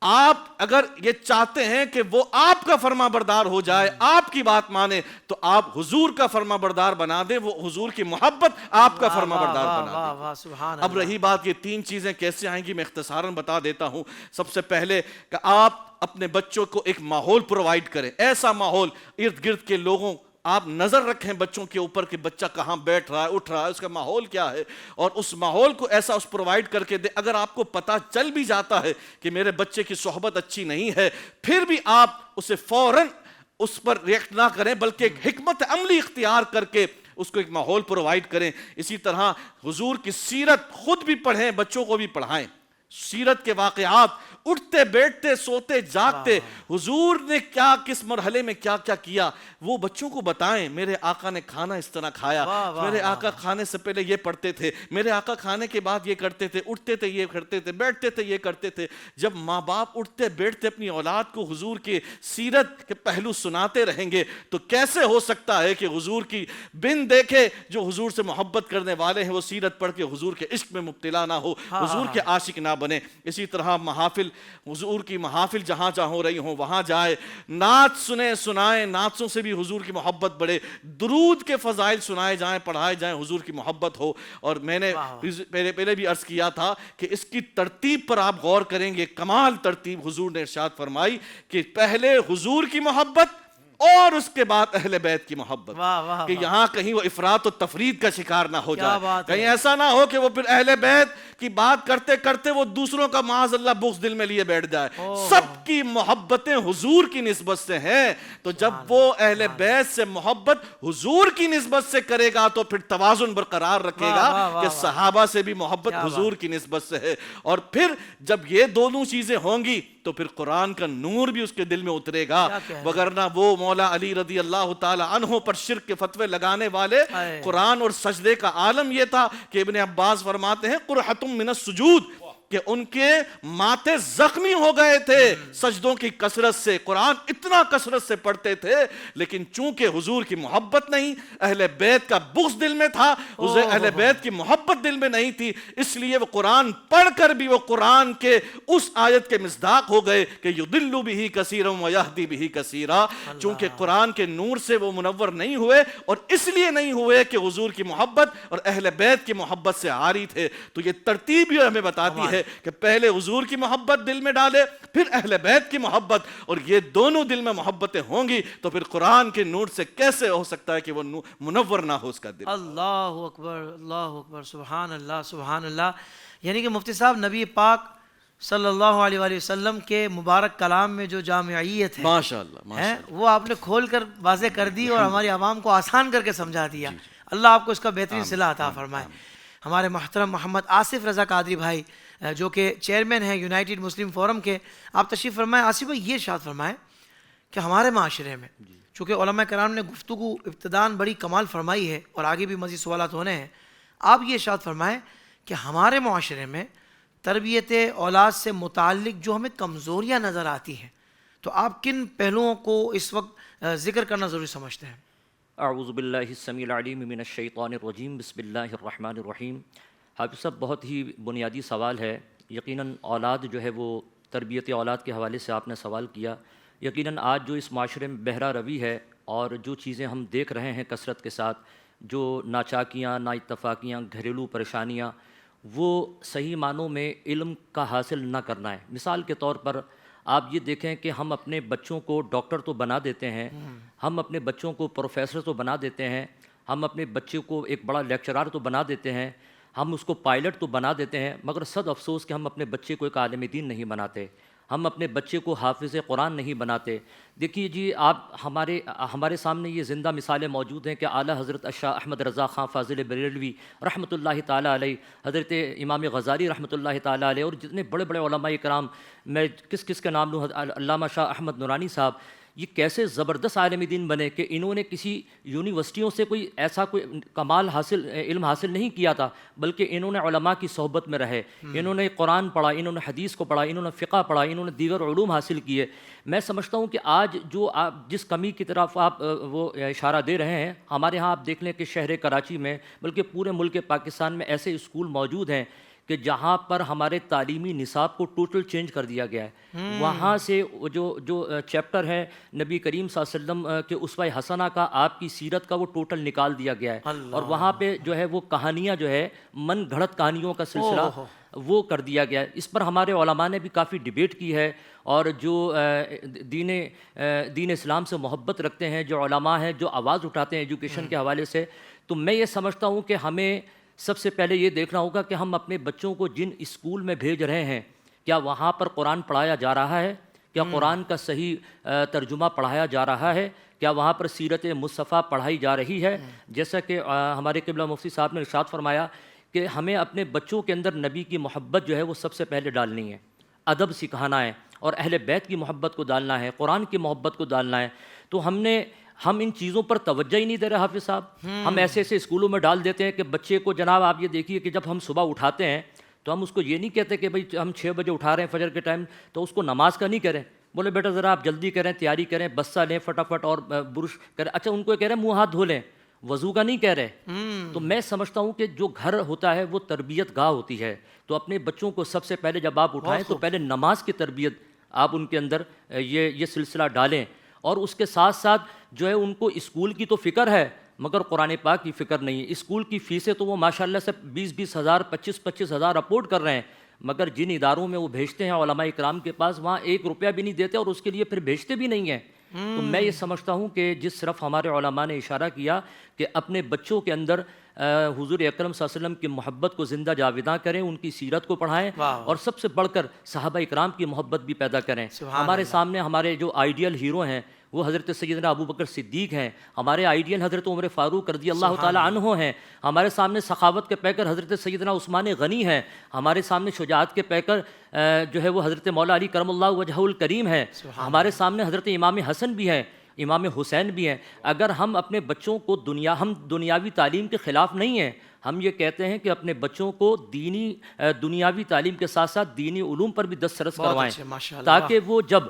آپ اگر یہ چاہتے ہیں کہ وہ آپ کا فرما بردار ہو جائے، آپ کی بات مانے، تو آپ حضور کا فرما بردار بنا دیں، وہ حضور کی محبت آپ کا فرما بردار بنا دیں۔ اب رہی بات یہ تین چیزیں کیسے آئیں گی، میں اختصاراً بتا دیتا ہوں۔ سب سے پہلے کہ آپ اپنے بچوں کو ایک ماحول پرووائڈ کریں، ایسا ماحول، ارد گرد کے لوگوں، آپ نظر رکھیں بچوں کے اوپر کہ بچہ کہاں بیٹھ رہا ہے، اٹھ رہا ہے، اس کا ماحول کیا ہے، اور اس ماحول کو ایسا اس پرووائڈ کر کے دیں۔ اگر آپ کو پتہ چل بھی جاتا ہے کہ میرے بچے کی صحبت اچھی نہیں ہے، پھر بھی آپ اسے فوراً اس پر ریئیکٹ نہ کریں، بلکہ ایک حکمت عملی اختیار کر کے اس کو ایک ماحول پرووائڈ کریں۔ اسی طرح حضور کی سیرت خود بھی پڑھیں، بچوں کو بھی پڑھائیں، سیرت کے واقعات، اٹھتے بیٹھتے سوتے جاگتے حضور نے کیا کس مرحلے میں کیا کیا کیا وہ بچوں کو بتائیں۔ میرے آقا نے کھانا اس طرح کھایا، میرے آقا کھانے سے پہلے یہ پڑھتے تھے، میرے آقا کھانے کے بعد یہ کرتے تھے، اٹھتے تھے یہ کرتے تھے، بیٹھتے تھے یہ کرتے تھے۔ جب ماں باپ اٹھتے بیٹھتے اپنی اولاد کو حضور کی سیرت کے پہلو سناتے رہیں گے تو کیسے ہو سکتا ہے کہ حضور کی بن دیکھے جو حضور سے محبت کرنے والے ہیں وہ سیرت پڑھ کے حضور کے عشق میں مبتلا نہ ہو، حضور کے عاشق نہ بنے۔ اسی طرح محافل، حضور کی محافل جہاں جہاں ہو رہی ہوں وہاں جائے، نعت سنیں سنائیں، نعتوں سے بھی حضور کی محبت بڑھے، درود کے فضائل سنائے جائیں پڑھائے جائیں، حضور کی محبت ہو۔ اور میں نے پہلے بھی عرض کیا تھا کہ اس کی ترتیب پر آپ غور کریں گے، کمال ترتیب حضور نے ارشاد فرمائی کہ پہلے حضور کی محبت اور اس کے بعد اہل بیت کی محبت، کہ یہاں کہیں وہ افراط و تفرید کا شکار نہ ہو جائے، کہیں ایسا نہ ہو کہ وہ پھر اہل بیت کی بات کرتے کرتے وہ دوسروں کا معاذ اللہ بغض دل میں لیے بیٹھ جائے۔ سب کی محبتیں حضور کی نسبت سے ہیں، تو جب وہ اہل بیت سے محبت حضور کی نسبت سے کرے گا تو پھر توازن برقرار رکھے گا کہ صحابہ سے بھی محبت حضور کی نسبت سے ہے۔ اور پھر جب یہ دونوں چیزیں ہوں گی تو پھر قرآن کا نور بھی اس کے دل میں اترے گا، وگرنہ وہ مولا علی رضی اللہ تعالی عنہ پر شرک کے فتوے لگانے والے، قرآن اور سجدے کا عالم یہ تھا کہ ابن عباس فرماتے ہیں قرحۃ من السجود، کہ ان کے ماتھے زخمی ہو گئے تھے سجدوں کی کثرت سے، قرآن اتنا کثرت سے پڑھتے تھے، لیکن چونکہ حضور کی محبت نہیں، اہل بیت کا بغض دل میں تھا، اہل بیت کی محبت دل میں نہیں تھی، اس لیے وہ قرآن پڑھ کر بھی وہ قرآن کے اس آیت کے مصداق ہو گئے کہ یضل بہ کثیرا ویہدی بہ کثیرا۔ چونکہ قرآن کے نور سے وہ منور نہیں ہوئے، اور اس لیے نہیں ہوئے کہ حضور کی محبت اور اہل بیت کی محبت سے عاری تھے۔ تو یہ ترتیب یہ ہمیں بتاتی ہے کہ پہلے حضور کی محبت دل میں ڈالے، پھر اہل بیت کی محبت، اور یہ دونوں دل میں محبتیں ہوں گی تو پھر قرآن کے نور سے کیسے ہو سکتا ہے کہ وہ منور نہ ہو اس کا دل۔ اللہ اکبر، اللہ اکبر، سبحان اللہ، سبحان اللہ۔ یعنی کہ مفتی صاحب نبی پاک صلی اللہ علیہ وآلہ وسلم کے مبارک کلام میں جو جامعیت ہے ماشاءاللہ وہ آپ نے کھول کر واضح کر دی اور ہماری عوام کو آسان کر کے سمجھا دیا۔ اللہ آپ کو اس کا بہترین صلہ عطا فرمائے۔ ہمارے محترم محمد آصف رضا قادری بھائی جو کہ چیئرمین ہیں یونائٹڈ مسلم فورم کے، آپ تشریف فرمائیں۔ آصف بھائی یہ ارشاد فرمائیں کہ ہمارے معاشرے میں چونکہ علماء کرام نے گفتگو ابتداً بڑی کمال فرمائی ہے اور آگے بھی مزید سوالات ہونے ہیں، آپ یہ ارشاد فرمائیں کہ ہمارے معاشرے میں تربیت اولاد سے متعلق جو ہمیں کمزوریاں نظر آتی ہیں تو آپ کن پہلوؤں کو اس وقت ذکر کرنا ضروری سمجھتے ہیں؟ اعوذ باللہ السمیع العلیم من الشیطان الرجیم، بسم اللہ الرحمن الرحیم۔ حافظ صاحب بہت ہی بنیادی سوال ہے، یقیناً اولاد جو ہے وہ تربیت اولاد کے حوالے سے آپ نے سوال کیا۔ یقیناً آج جو اس معاشرے میں بہرا روی ہے اور جو چیزیں ہم دیکھ رہے ہیں کثرت کے ساتھ، جو ناچاکیاں، نا اتفاقیاں، گھریلو پریشانیاں، وہ صحیح معنوں میں علم کا حاصل نہ کرنا ہے۔ مثال کے طور پر آپ یہ دیکھیں کہ ہم اپنے بچوں کو ڈاکٹر تو بنا دیتے ہیں، ہم اپنے بچوں کو پروفیسر تو بنا دیتے ہیں، ہم اپنے بچے کو ایک بڑا لیکچرار تو بنا دیتے ہیں, ہم اس کو پائلٹ تو بنا دیتے ہیں, مگر صد افسوس کہ ہم اپنے بچے کو ایک عالم دین نہیں بناتے, ہم اپنے بچے کو حافظ قرآن نہیں بناتے. دیکھیے جی, آپ ہمارے سامنے یہ زندہ مثالیں موجود ہیں کہ اعلیٰ حضرت شاہ احمد رضا خان فاضل بریلوی رحمۃ اللہ تعالیٰ علیہ, حضرت امام غزالی رحمۃ اللہ تعالیٰ علیہ, اور جتنے بڑے بڑے علماء کرام, میں کس کا نام لوں, علامہ شاہ احمد نورانی صاحب, یہ کیسے زبردست عالم دین بنے کہ انہوں نے کسی یونیورسٹیوں سے کوئی ایسا کوئی کمال علم حاصل نہیں کیا تھا, بلکہ انہوں نے علماء کی صحبت میں رہے, انہوں نے قرآن پڑھا, انہوں نے حدیث کو پڑھا, انہوں نے فقہ پڑھا, انہوں نے دیگر علوم حاصل کیے. میں سمجھتا ہوں کہ آج جو آپ جس کمی کی طرف آپ وہ اشارہ دے رہے ہیں, ہمارے ہاں آپ دیکھ لیں کہ شہر کراچی میں بلکہ پورے ملک پاکستان میں ایسے اسکول موجود ہیں کہ جہاں پر ہمارے تعلیمی نصاب کو ٹوٹل چینج کر دیا گیا ہے. وہاں سے جو چیپٹر ہے نبی کریم صلی اللہ علیہ وسلم کے اسوہ حسنہ کا, آپ کی سیرت کا, وہ ٹوٹل نکال دیا گیا ہے, اور وہاں پہ جو ہے وہ کہانیاں جو ہے من گھڑت کہانیوں کا سلسلہ وہ کر دیا گیا ہے. اس پر ہمارے علماء نے بھی کافی ڈیبیٹ کی ہے, اور جو دین اسلام سے محبت رکھتے ہیں, جو علماء ہیں, جو آواز اٹھاتے ہیں ایجوکیشن کے حوالے سے, تو میں یہ سمجھتا ہوں کہ ہمیں سب سے پہلے یہ دیکھنا ہوگا کہ ہم اپنے بچوں کو جن اسکول میں بھیج رہے ہیں, کیا وہاں پر قرآن پڑھایا جا رہا ہے, کیا قرآن کا صحیح ترجمہ پڑھایا جا رہا ہے, کیا وہاں پر سیرت مصطفیٰ پڑھائی جا رہی ہے. جیسا کہ ہمارے قبلہ مفتی صاحب نے ارشاد فرمایا کہ ہمیں اپنے بچوں کے اندر نبی کی محبت جو ہے وہ سب سے پہلے ڈالنی ہے, ادب سکھانا ہے, اور اہل بیت کی محبت کو ڈالنا ہے, قرآن کی محبت کو ڈالنا ہے. تو ہم ان چیزوں پر توجہ ہی نہیں دے رہے حافظ صاحب. ہم ایسے اسکولوں میں ڈال دیتے ہیں کہ بچے کو, جناب آپ یہ دیکھیے کہ جب ہم صبح اٹھاتے ہیں تو ہم اس کو یہ نہیں کہتے کہ بھائی ہم 6 بجے اٹھا رہے ہیں فجر کے ٹائم, تو اس کو نماز کا نہیں کریں, بولے بیٹا ذرا آپ جلدی کریں, تیاری کریں, بسہ لیں فٹافٹ اور برش کریں. اچھا ان کو کہہ رہے ہیں منہ ہاتھ دھو لیں, وضو کا نہیں کہہ رہے. تو میں سمجھتا ہوں کہ جو گھر ہوتا ہے وہ تربیت گاہ ہوتی ہے, تو اپنے بچوں کو سب سے پہلے جب آپ اٹھائیں تو پہلے نماز کی تربیت آپ ان کے اندر یہ سلسلہ ڈالیں. اور اس کے ساتھ ساتھ جو ہے ان کو اسکول کی تو فکر ہے مگر قرآن پاک کی فکر نہیں ہے. اسکول کی فیسیں تو وہ ماشاءاللہ سے 20-20 ہزار 25-25 ہزار اپورٹ کر رہے ہیں, مگر جن اداروں میں وہ بھیجتے ہیں علماء اکرام کے پاس, وہاں 1 روپیہ بھی نہیں دیتے اور اس کے لیے پھر بھیجتے بھی نہیں ہیں. تو میں یہ سمجھتا ہوں کہ جس طرف ہمارے علماء نے اشارہ کیا کہ اپنے بچوں کے اندر حضور اکرم صلی اللہ علیہ وسلم کی محبت کو زندہ جاویداں کریں, ان کی سیرت کو پڑھائیں, اور سب سے بڑھ کر صحابہ اکرام کی محبت بھی پیدا کریں. ہمارے سامنے ہمارے جو آئیڈیل ہیرو ہیں وہ حضرت سیدنا ابو بکر صدیق ہیں, ہمارے آئیڈیل حضرت عمر فاروق رضی اللہ تعالیٰ عنہ ہیں, ہمارے سامنے سخاوت کے پیکر حضرت سیدنا عثمان غنی ہیں, ہمارے سامنے شجاعت کے پیکر جو ہے وہ حضرت مولا علی کرم اللہ وجہہ الکریم ہیں, ہمارے سامنے حضرت امام حسن بھی ہیں, امام حسین بھی ہیں. اگر ہم اپنے بچوں کو ہم دنیاوی تعلیم کے خلاف نہیں ہیں, ہم یہ کہتے ہیں کہ اپنے بچوں کو دنیاوی تعلیم کے ساتھ ساتھ دینی علوم پر بھی دسترس کروائیں, تاکہ وہ جب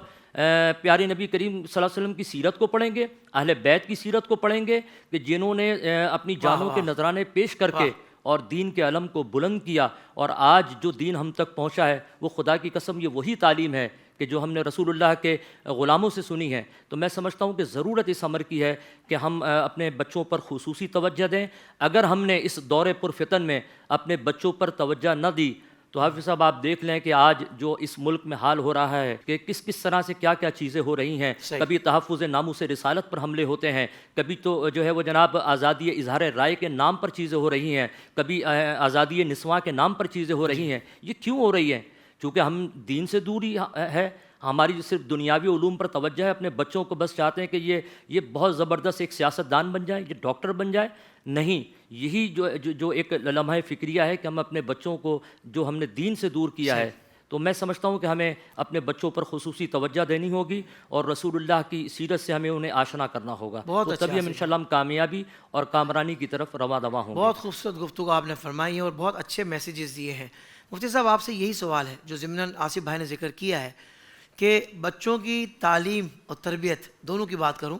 پیارے نبی کریم صلی اللہ علیہ وسلم کی سیرت کو پڑھیں گے, اہل بیت کی سیرت کو پڑھیں گے کہ جنہوں نے اپنی جانوں کے نذرانے پیش کر کے اور دین کے علم کو بلند کیا, اور آج جو دین ہم تک پہنچا ہے وہ خدا کی قسم یہ وہی تعلیم ہے کہ جو ہم نے رسول اللہ کے غلاموں سے سنی ہے. تو میں سمجھتا ہوں کہ ضرورت اس امر کی ہے کہ ہم اپنے بچوں پر خصوصی توجہ دیں. اگر ہم نے اس دور پرفتن میں اپنے بچوں پر توجہ نہ دی تو حافظ صاحب آپ دیکھ لیں کہ آج جو اس ملک میں حال ہو رہا ہے کہ کس طرح سے کیا چیزیں ہو رہی ہیں. کبھی تحفظ ناموس رسالت پر حملے ہوتے ہیں, کبھی تو جو ہے وہ جناب آزادی اظہار رائے کے نام پر چیزیں ہو رہی ہیں, کبھی آزادی نسواں کے نام پر چیزیں ہو رہی ہیں. یہ کیوں ہو رہی ہیں؟ چونکہ ہم دین سے دوری ہے, ہماری صرف دنیاوی علوم پر توجہ ہے. اپنے بچوں کو بس چاہتے ہیں کہ یہ بہت زبردست ایک سیاستدان بن جائے, یہ ڈاکٹر بن جائے. نہیں, یہی جو ایک لمحہ فکریہ ہے کہ ہم اپنے بچوں کو جو ہم نے دین سے دور کیا ہے. تو میں سمجھتا ہوں کہ ہمیں اپنے بچوں پر خصوصی توجہ دینی ہوگی اور رسول اللہ کی سیرت سے ہمیں انہیں آشنا کرنا ہوگا. تو تبھی ہم انشاءاللہ ہم کامیابی اور کامرانی کی طرف رواں دواں ہوں گے. بہت خوبصورت گفتگو آپ نے فرمائی اور بہت اچھے میسیجز دیے ہیں. مفتی صاحب آپ سے یہی سوال ہے جو ضمناً آصف بھائی نے ذکر کیا ہے کہ بچوں کی تعلیم اور تربیت دونوں کی بات کروں,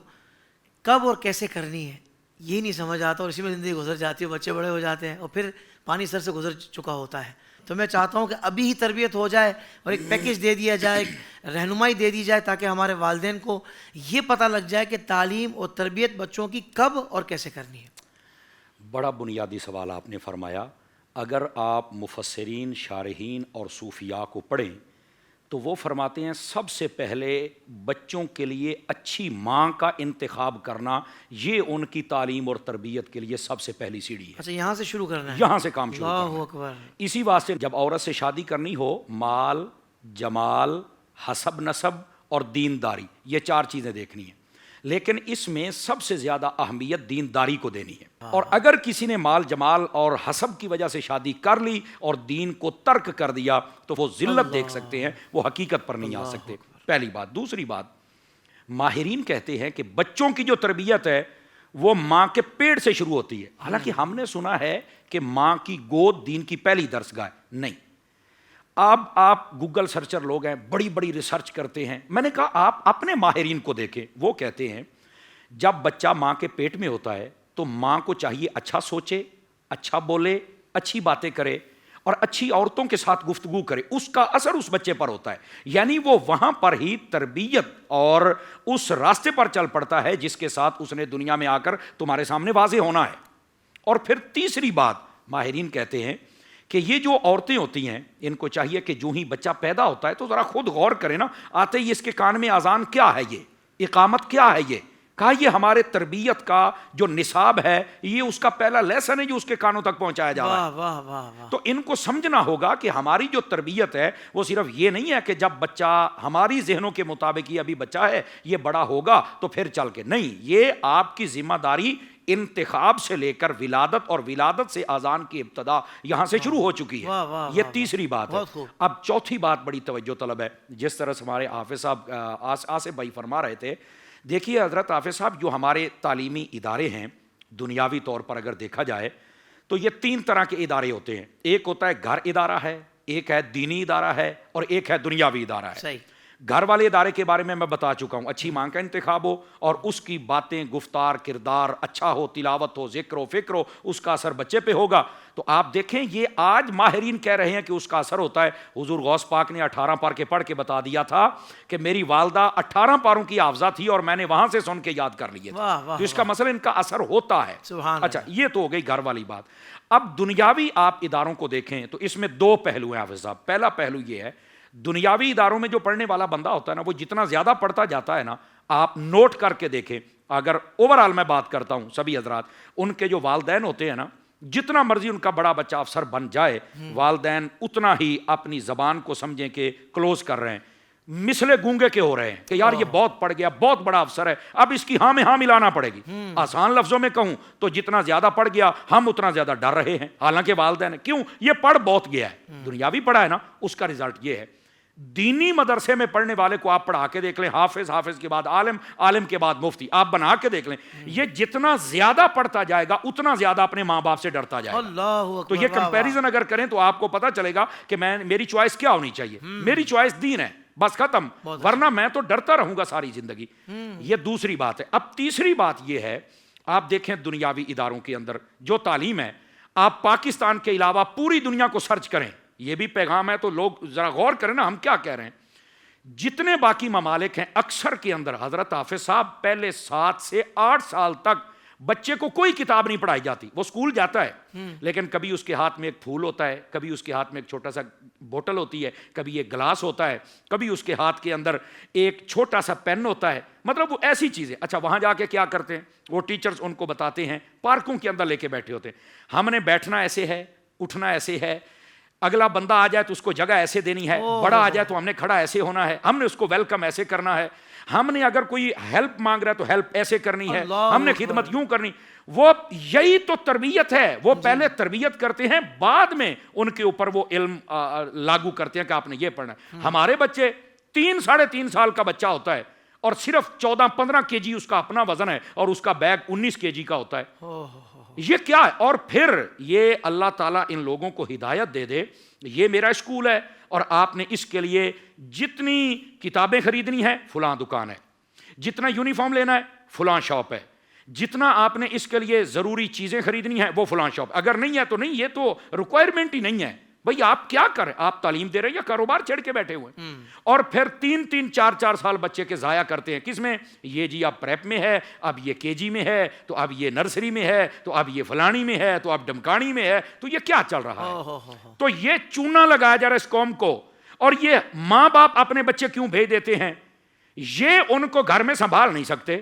کب اور کیسے کرنی ہے یہی نہیں سمجھ آتا, اور اسی میں زندگی گزر جاتی ہے, بچے بڑے ہو جاتے ہیں اور پھر پانی سر سے گزر چکا ہوتا ہے. تو میں چاہتا ہوں کہ ابھی ہی تربیت ہو جائے اور ایک پیکیج دے دیا جائے, ایک رہنمائی دے دی جائے تاکہ ہمارے والدین کو یہ پتہ لگ جائے کہ تعلیم اور تربیت بچوں کی کب اور کیسے کرنی ہے. بڑا بنیادی سوال آپ نے فرمایا. اگر آپ مفسرین, شارحین اور صوفیاء کو پڑھیں تو وہ فرماتے ہیں سب سے پہلے بچوں کے لیے اچھی ماں کا انتخاب کرنا یہ ان کی تعلیم اور تربیت کے لیے سب سے پہلی سیڑھی ہے. اچھا یہاں سے شروع کرنا ہے, یہاں سے کام شروع کرنا اللہ ہے. اکبر. اسی واسطے جب عورت سے شادی کرنی ہو مال, جمال, حسب نسب اور دینداری یہ 4 چیزیں دیکھنی ہیں, لیکن اس میں سب سے زیادہ اہمیت دینداری کو دینی ہے. اور اگر کسی نے مال جمال اور حسب کی وجہ سے شادی کر لی اور دین کو ترک کر دیا تو وہ ذلت دیکھ سکتے ہیں, وہ حقیقت پر نہیں آ سکتے. پہلی بات. دوسری بات, ماہرین کہتے ہیں کہ بچوں کی جو تربیت ہے وہ ماں کے پیٹ سے شروع ہوتی ہے. حالانکہ ہم نے سنا ہے کہ ماں کی گود دین کی پہلی درسگاہ ہے. نہیں, اب آپ گوگل سرچر لوگ ہیں, بڑی بڑی ریسرچ کرتے ہیں. میں نے کہا آپ اپنے ماہرین کو دیکھیں, وہ کہتے ہیں جب بچہ ماں کے پیٹ میں ہوتا ہے تو ماں کو چاہیے اچھا سوچے, اچھا بولے, اچھی باتیں کرے اور اچھی عورتوں کے ساتھ گفتگو کرے. اس کا اثر اس بچے پر ہوتا ہے, یعنی وہ وہاں پر ہی تربیت اور اس راستے پر چل پڑتا ہے جس کے ساتھ اس نے دنیا میں آ کر تمہارے سامنے واضح ہونا ہے. اور پھر تیسری بات, ماہرین کہتے ہیں کہ یہ جو عورتیں ہوتی ہیں ان کو چاہیے کہ جو ہی بچہ پیدا ہوتا ہے تو ذرا خود غور کریں نا, آتے ہی اس کے کان میں اذان کیا ہے, یہ اقامت کیا ہے, یہ کہا یہ ہمارے تربیت کا جو نصاب ہے یہ اس کا پہلا لیسن ہے جو اس کے کانوں تک پہنچایا جا رہا ہے. واہ واہ واہ. تو ان کو سمجھنا ہوگا کہ ہماری جو تربیت ہے وہ صرف یہ نہیں ہے کہ جب بچہ ہماری ذہنوں کے مطابق یہ ابھی بچہ ہے یہ بڑا ہوگا تو پھر چل کے نہیں, یہ آپ کی ذمہ داری انتخاب سے لے کر ولادت اور ولادت سے اذان کی ابتدا یہاں سے شروع ہو چکی ہے. یہ تیسری بات ہے. اب چوتھی بات بڑی توجہ طلب ہے, جس طرح سے ہمارے حافظ صاحب آصف بھائی فرما رہے تھے. دیکھیے حضرت حافظ صاحب, جو ہمارے تعلیمی ادارے ہیں دنیاوی طور پر اگر دیکھا جائے تو یہ 3 طرح کے ادارے ہوتے ہیں. ایک ہوتا ہے گھر ادارہ ہے, ایک ہے دینی ادارہ ہے اور ایک ہے دنیاوی ادارہ ہے. صحیح. گھر والے ادارے کے بارے میں بتا چکا ہوں, اچھی ماں کا انتخاب ہو اور اس کی باتیں گفتار کردار اچھا ہو, تلاوت ہو, ذکر ہو, فکر ہو, اس کا اثر بچے پہ ہوگا. تو آپ دیکھیں یہ آج ماہرین کہہ رہے ہیں کہ اس کا اثر ہوتا ہے. حضور غوث پاک نے 18 پار کے پڑھ کے بتا دیا تھا کہ میری والدہ 18 پاروں کی حافظہ تھی اور میں نے وہاں سے سن کے یاد کر لیے تھے. تو اس کا مسئلہ ان کا اثر ہوتا ہے. اچھا, یہ تو ہو گئی گھر والی بات. اب دنیاوی آپ اداروں کو دیکھیں تو اس میں 2 پہلو ہیں حافظ صاحب. پہلا پہلو یہ ہے, دنیاوی اداروں میں جو پڑھنے والا بندہ ہوتا ہے نا وہ جتنا زیادہ پڑھتا جاتا ہے نا, آپ نوٹ کر کے دیکھیں, اگر اوورآل میں بات کرتا ہوں سبھی حضرات, ان کے جو والدین ہوتے ہیں نا جتنا مرضی ان کا بڑا بچہ افسر بن جائے والدین اتنا ہی اپنی زبان کو سمجھیں کہ کلوز کر رہے ہیں, مسلے گونگے کے ہو رہے ہیں کہ یار یہ بہت پڑھ گیا, بہت بڑا افسر ہے, اب اس کی ہاں میں ہاں ملانا پڑے گی. آسان لفظوں میں کہوں تو جتنا زیادہ پڑھ گیا ہم اتنا زیادہ ڈر رہے ہیں, حالانکہ والدین کیوں, یہ پڑھ بہت گیا ہے, دنیاوی پڑھا ہے نا, اس کا رزلٹ یہ ہے. دینی مدرسے میں پڑھنے والے کو آپ پڑھا کے دیکھ لیں, حافظ, حافظ کے بعد عالم, عالم کے بعد مفتی, آپ بنا کے دیکھ لیں, یہ جتنا زیادہ پڑھتا جائے گا اتنا زیادہ اپنے ماں باپ سے ڈرتا جائے گا. تو یہ کمپیریزن اگر کریں تو آپ کو پتا چلے گا کہ میری چوائس کیا ہونی چاہیے. میری چوائس دین ہے, بس ختم, ورنہ میں تو ڈرتا رہوں گا ساری زندگی. یہ دوسری بات ہے. اب تیسری بات یہ ہے, آپ دیکھیں دنیاوی اداروں کے اندر جو تعلیم ہے, آپ پاکستان کے علاوہ پوری دنیا کو سرچ کریں, یہ بھی پیغام ہے تو لوگ ذرا غور کریں نا ہم کیا کہہ رہے ہیں. جتنے باقی ممالک ہیں اکثر کے اندر حضرت حافظ صاحب پہلے 7 سے 8 سال تک بچے کو کوئی کتاب نہیں پڑھائی جاتی. وہ اسکول جاتا ہے لیکن کبھی اس کے ہاتھ میں ایک پھول ہوتا ہے, کبھی اس کے ہاتھ میں ایک چھوٹا سا بوتل ہوتی ہے, کبھی ایک گلاس ہوتا ہے, کبھی اس کے ہاتھ کے اندر ایک چھوٹا سا پین ہوتا ہے, مطلب وہ ایسی چیزیں. اچھا وہاں جا کے کیا کرتے ہیں وہ ٹیچرز ان کو بتاتے ہیں, پارکوں کے اندر لے کے بیٹھے ہوتے ہیں, ہم نے بیٹھنا ایسے ہے, اٹھنا ایسے ہے, اگلا بندہ آ جائے تو اس کو جگہ ایسے دینی ہے, بڑا آ جائے تو ہم نے کھڑا ایسے ہونا ہے, ہم نے اس کو ویلکم ایسے کرنا ہے, ہم نے اگر کوئی ہیلپ مانگ رہا ہے تو ہیلپ ایسے کرنی ہے, ہم نے خدمت یوں کرنی. وہ یہی تو تربیت ہے. وہ پہلے تربیت کرتے ہیں, بعد میں ان کے اوپر وہ علم لاگو کرتے ہیں کہ آپ نے یہ پڑھنا ہے. ہمارے بچے 3 ساڑھے 3 سال کا بچہ ہوتا ہے اور صرف 14-15 kg اس کا اپنا وزن ہے اور اس کا بیگ 19 kg کا ہوتا ہے. یہ کیا ہے؟ اور پھر یہ اللہ تعالیٰ ان لوگوں کو ہدایت دے دے, یہ میرا اسکول ہے اور آپ نے اس کے لیے جتنی کتابیں خریدنی ہے فلاں دکان ہے, جتنا یونیفارم لینا ہے فلاں شاپ ہے, جتنا آپ نے اس کے لیے ضروری چیزیں خریدنی ہے وہ فلاں شاپ. اگر نہیں ہے تو نہیں, یہ تو ریکوائرمنٹ ہی نہیں ہے. بھئی آپ کیا کریں, آپ تعلیم دے رہے ہیں یا کاروبار چھڑ کے بیٹھے ہوئے ہیں؟ اور پھر 3-3 4-4 سال بچے کے ضائع کرتے ہیں. کس میں؟ یہ جی اب پریپ میں ہے, اب یہ KG میں ہے, تو اب یہ نرسری میں ہے, تو اب یہ فلانی میں ہے, تو اب ڈمکانی میں ہے. تو یہ کیا چل رہا ہے؟ تو یہ چونا لگایا جا رہا ہے اس قوم کو, اور یہ ماں باپ اپنے بچے کیوں بھیج دیتے ہیں؟ یہ ان کو گھر میں سنبھال نہیں سکتے.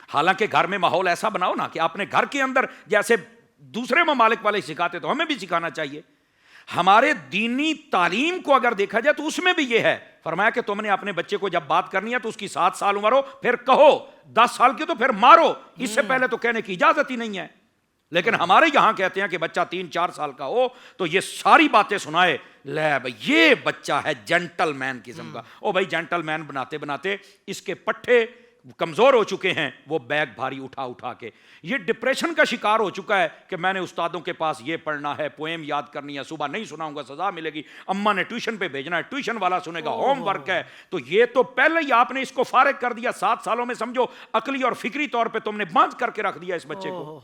حالانکہ گھر میں ماحول ایسا بناؤ نا کہ اپنے گھر کے اندر جیسے دوسرے ممالک والے سکھاتے تو ہمیں بھی سکھانا چاہیے. ہمارے دینی تعلیم کو اگر دیکھا جائے تو اس میں بھی یہ ہے. فرمایا کہ تم نے اپنے بچے کو جب بات کرنی ہے تو اس کی 7 سال عمر ہو پھر کہو, 10 سال کی تو پھر مارو, اس سے پہلے تو کہنے کی اجازت ہی نہیں ہے. لیکن ہمارے یہاں کہتے ہیں کہ بچہ 3-4 سال کا ہو تو یہ ساری باتیں سنائے, لے بھائی یہ بچہ ہے جینٹل مین قسم کا. او بھائی جینٹل مین بناتے بناتے اس کے پٹھے کمزور ہو چکے ہیں, وہ بیگ بھاری اٹھا اٹھا کے یہ ڈپریشن کا شکار ہو چکا ہے کہ میں نے استادوں کے پاس یہ پڑھنا ہے, پویم یاد کرنی ہے, صبح نہیں سناؤں گا سزا ملے گی, اماں نے ٹیوشن پہ بھیجنا ہے, ٹیوشن والا سنے گا, ہوم ورک ہے. تو یہ تو پہلے ہی آپ نے اس کو فارغ کر دیا 7 سالوں میں, سمجھو عقلی اور فکری طور پہ تم نے باندھ کر کے رکھ دیا اس بچے کو.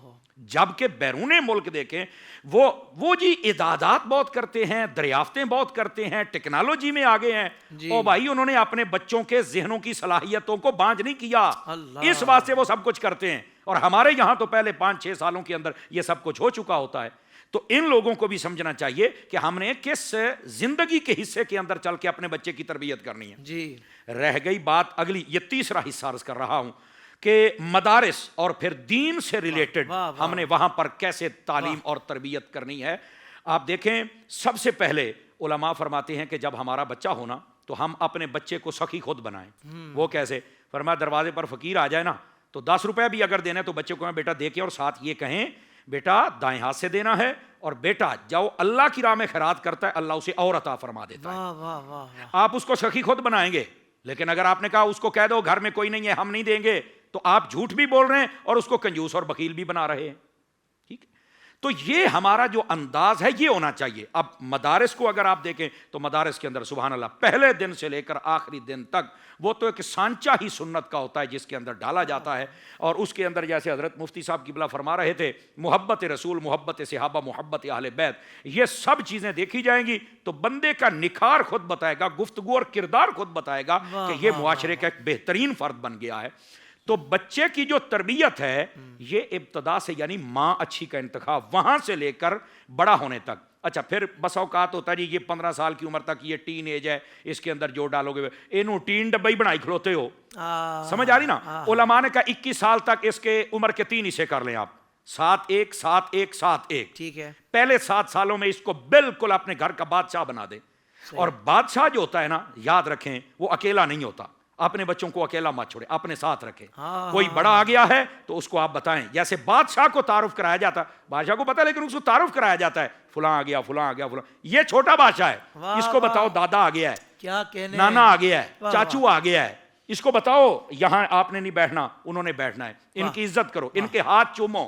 جبکہ بیرون ملک دیکھیں وہ جی اعدادات بہت کرتے ہیں, دریافتیں بہت کرتے ہیں, ٹیکنالوجی میں آگے ہیں. او بھائی انہوں نے اپنے بچوں کے ذہنوں کی صلاحیتوں کو باندھ نہیں کیا, اس واسطے وہ سب کچھ کرتے ہیں. اور ہمارے یہاں تو پہلے 5-6 سالوں کے اندر یہ سب کچھ ہو چکا ہوتا ہے. تو ان لوگوں کو بھی سمجھنا چاہیے کہ ہم نے کس زندگی کے حصے کے اندر چل کے اپنے بچے کی تربیت کرنی ہے. جی رہ گئی بات اگلی, یہ تیسرا حصہ عرض کر رہا ہوں کہ مدارس اور پھر دین سے ریلیٹڈ ہم نے وہاں پر کیسے تعلیم اور تربیت کرنی ہے. آپ دیکھیں سب سے پہلے علماء فرماتے ہیں کہ جب ہمارا بچہ ہونا تو ہم اپنے بچے کو سخی خود بنائیں. وہ کیسے؟ فرمایا دروازے پر فقیر آ جائے نا تو 10 روپے بھی اگر دینا ہے تو بچے کو میں بیٹا دے کے, اور ساتھ یہ کہیں بیٹا دائیں ہاتھ سے دینا ہے, اور بیٹا جاؤ اللہ کی راہ میں خیرات کرتا ہے اللہ اسے اور عطا فرما دیتا ہے. آپ اس کو سخی خود بنائیں گے. لیکن اگر آپ نے کہا اس کو کہہ دو گھر میں کوئی نہیں ہے ہم نہیں دیں گے, تو آپ جھوٹ بھی بول رہے ہیں اور اس کو کنجوس اور بخیل بھی بنا رہے ہیں. ٹھیک ہے, تو یہ ہمارا جو انداز ہے یہ ہونا چاہیے. اب مدارس کو اگر آپ دیکھیں تو مدارس کے اندر سبحان اللہ پہلے دن سے لے کر آخری دن تک وہ تو ایک سانچہ ہی سنت کا ہوتا ہے جس کے اندر ڈالا جاتا ہے. اور اس کے اندر جیسے حضرت مفتی صاحب قبلہ فرما رہے تھے, محبت رسول, محبت صحابہ, محبت اہل بیت, یہ سب چیزیں دیکھی جائیں گی تو بندے کا نکھار خود بتائے گا, گفتگو اور کردار خود بتائے گا کہ یہ معاشرے کا ایک بہترین فرد بن گیا ہے. تو بچے کی جو تربیت ہے یہ ابتدا سے یعنی ماں اچھی کا انتخاب وہاں سے لے کر بڑا ہونے تک. اچھا پھر بس اوقات ہوتا ہے جی یہ 15 سال کی عمر تک یہ ٹین ایج ہے, اس کے اندر جو ڈالو گے اینو ٹین ڈبہ ہی بنائی کھلوتے ہو. سمجھ آ رہی نا؟ علماء نے کہا 21 سال تک اس کے عمر کے 3 حصے کر لیں آپ, 7-1 7-1 7-1. ٹھیک ہے, پہلے 7 سالوں میں اس کو بالکل اپنے گھر کا بادشاہ بنا دیں. اور بادشاہ جو ہوتا ہے نا یاد رکھیں وہ اکیلا نہیں ہوتا, اپنے بچوں کو اکیلا مت چھوڑے, اپنے ساتھ رکھے. کوئی بڑا آ گیا ہے تو اس کو آپ بتائیں, جیسے بادشاہ کو تعارف کرایا جاتا ہے, بادشاہ کو پتا لیکن اس کو تعارف کرایا جاتا ہے, فلاں آ گیا فلاں آ گیا فلاں, یہ چھوٹا بادشاہ ہے, اس کو بتاؤ دادا آ گیا ہے, کیا کہنے, نانا آ گیا ہے, چاچو آ گیا ہے, اس کو بتاؤ یہاں آپ نے نہیں بیٹھنا انہوں نے بیٹھنا ہے, ان کی عزت کرو, ان کے ہاتھ چومو,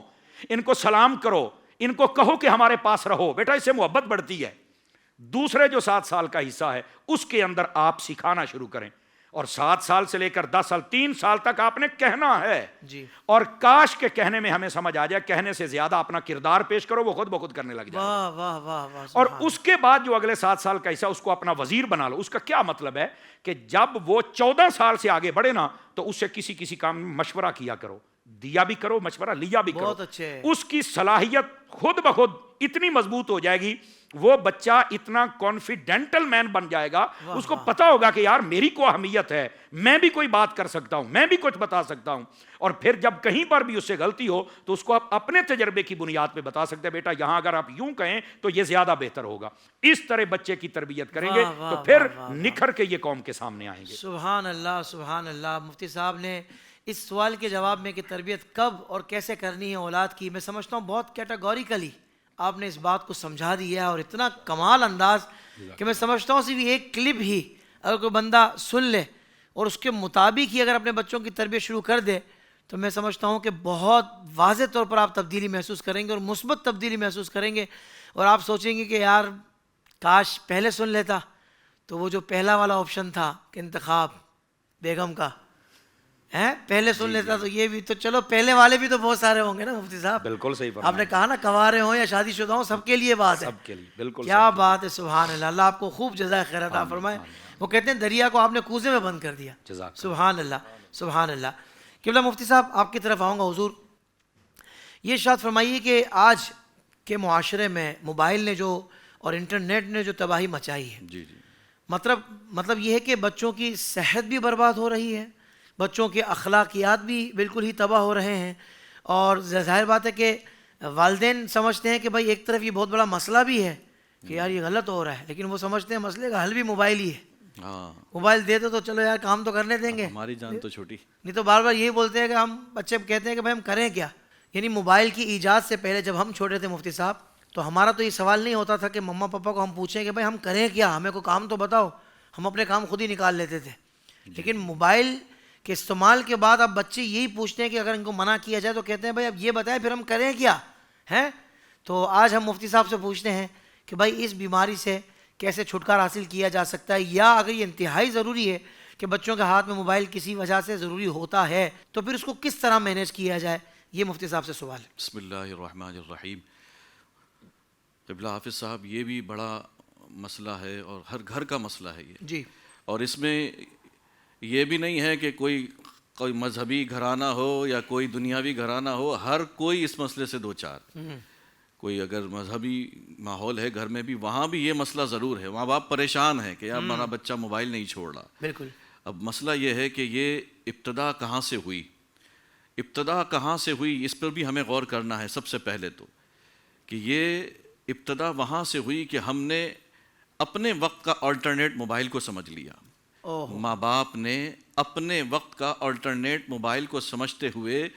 ان کو سلام کرو, ان کو کہو کہ ہمارے پاس رہو, بیٹا اس سے محبت بڑھتی ہے. دوسرے جو 7 سال کا حصہ ہے اس کے اندر آپ سکھانا شروع کریں, اور 7 سال سے لے کر 10 سال 3 سال تک آپ نے کہنا ہے جی, اور کاش کے کہنے میں ہمیں سمجھ آ جائے, کہنے سے زیادہ اپنا کردار پیش کرو, وہ خود بخود کرنے لگ جائے. واہ واہ واہ واہ. اور اس کے بعد جو اگلے 7 سال کا حصہ اس کو اپنا وزیر بنا لو. اس کا کیا مطلب ہے کہ جب وہ 14 سال سے آگے بڑھے نا تو اس سے کسی کام میں مشورہ کیا کرو, دیا بھی کرو مشورہ, لیا بھی کرو. بہت اچھے. اس کی صلاحیت خود بخود اتنی مضبوط ہو جائے گی, وہ بچہ اتنا کانفیڈنٹل مین بن جائے گا, اس کو پتا ہوگا کہ یار میری کو اہمیت ہے, میں بھی کوئی بات کر سکتا ہوں, میں بھی کچھ بتا سکتا ہوں. اور پھر جب کہیں پر بھی اس سے غلطی ہو تو اس کو آپ اپنے تجربے کی بنیاد پہ بتا سکتے ہیں, بیٹا یہاں اگر آپ یوں کہیں تو یہ زیادہ بہتر ہوگا. اس طرح بچے کی تربیت کریں گے تو پھر نکھر کے یہ قوم کے سامنے آئیں گے. سبحان اللہ سبحان اللہ. مفتی صاحب نے اس سوال کے جواب میں کہ تربیت کب اور کیسے کرنی ہے اولاد کی, میں سمجھتا ہوں بہت کیٹاگوریکلی آپ نے اس بات کو سمجھا دیا ہے, اور اتنا کمال انداز کہ میں سمجھتا ہوں صرف ایک کلپ ہی اگر کوئی بندہ سن لے اور اس کے مطابق ہی اگر اپنے بچوں کی تربیت شروع کر دے تو میں سمجھتا ہوں کہ بہت واضح طور پر آپ تبدیلی محسوس کریں گے اور مثبت تبدیلی محسوس کریں گے. اور آپ سوچیں گے کہ یار کاش پہلے سن لیتا, تو وہ جو پہلا والا آپشن تھا کہ انتخاب بیگم کا پہلے سن لیتا تو یہ بھی, تو چلو پہلے والے بھی تو بہت سارے ہوں گے نا مفتی صاحب. بالکل صحیح آپ نے کہا نا کنوارے ہوں یا شادی شدہ ہوں سب کے لیے بات ہے, سب کے لیے بالکل کیا بات ہے. سبحان اللہ, اللہ آپ کو خوب جزائے خیر عطا فرمائے. وہ کہتے ہیں دریا کو آپ نے کوزے میں بند کر دیا. سبحان اللہ سبحان اللہ. قبلہ مفتی صاحب آپ کی طرف آؤں گا. حضور یہ ارشاد فرمائیے کہ آج کے معاشرے میں موبائل نے جو اور انٹرنیٹ نے جو تباہی مچائی ہے, جی جی, مطلب یہ ہے کہ بچوں کی صحت بھی برباد ہو رہی ہے، بچوں کے اخلاقیات بھی بالکل ہی تباہ ہو رہے ہیں، اور ظاہر بات ہے کہ والدین سمجھتے ہیں کہ بھائی ایک طرف یہ بہت بڑا مسئلہ بھی ہے کہ یار یہ غلط ہو رہا ہے، لیکن وہ سمجھتے ہیں مسئلے کا حل بھی موبائل ہی ہے۔ ہاں، موبائل دے دو تو چلو یار کام تو کرنے دیں گے، ہماری جان تو چھوٹی۔ نہیں تو بار بار یہی بولتے ہیں کہ ہم بچے کہتے ہیں کہ بھائی ہم کریں کیا۔ یعنی موبائل کی ایجاد سے پہلے جب ہم چھوٹے تھے مفتی صاحب، تو ہمارا تو یہ سوال نہیں ہوتا تھا کہ مما پاپا کو ہم پوچھیں کہ بھائی ہم کریں کیا، ہمیں کوئی کام تو بتاؤ، ہم اپنے کام خود ہی نکال لیتے تھے۔ لیکن موبائل کے استعمال کے بعد اب بچے یہی پوچھتے ہیں کہ اگر ان کو منع کیا جائے تو کہتے ہیں بھائی اب یہ بتائیں پھر ہم کریں کیا ہیں۔ تو آج ہم مفتی صاحب سے پوچھتے ہیں کہ بھائی اس بیماری سے کیسے چھٹکارا حاصل کیا جا سکتا ہے، یا اگر یہ انتہائی ضروری ہے کہ بچوں کے ہاتھ میں موبائل کسی وجہ سے ضروری ہوتا ہے تو پھر اس کو کس طرح مینیج کیا جائے، یہ مفتی صاحب سے سوال ہے۔ بسم اللہ الرحمن الرحیم۔ قبلہ حافظ صاحب، یہ بھی بڑا مسئلہ ہے اور ہر گھر کا مسئلہ ہے یہ، جی، اور اس میں یہ بھی نہیں ہے کہ کوئی مذہبی گھرانہ ہو یا کوئی دنیاوی گھرانہ ہو، ہر کوئی اس مسئلے سے دو چار۔ کوئی اگر مذہبی ماحول ہے گھر میں بھی، وہاں بھی یہ مسئلہ ضرور ہے، ماں باپ پریشان ہیں کہ یار ہمارا بچہ موبائل نہیں چھوڑ رہا۔ بالکل۔ اب مسئلہ یہ ہے کہ یہ ابتدا کہاں سے ہوئی، ابتدا کہاں سے ہوئی، اس پر بھی ہمیں غور کرنا ہے۔ سب سے پہلے تو کہ یہ ابتدا وہاں سے ہوئی کہ ہم نے اپنے وقت کا آلٹرنیٹ موبائل کو سمجھ لیا۔ ماں باپ نے اپنے وقت کا آلٹرنیٹ موبائل کو سمجھتے ہوئے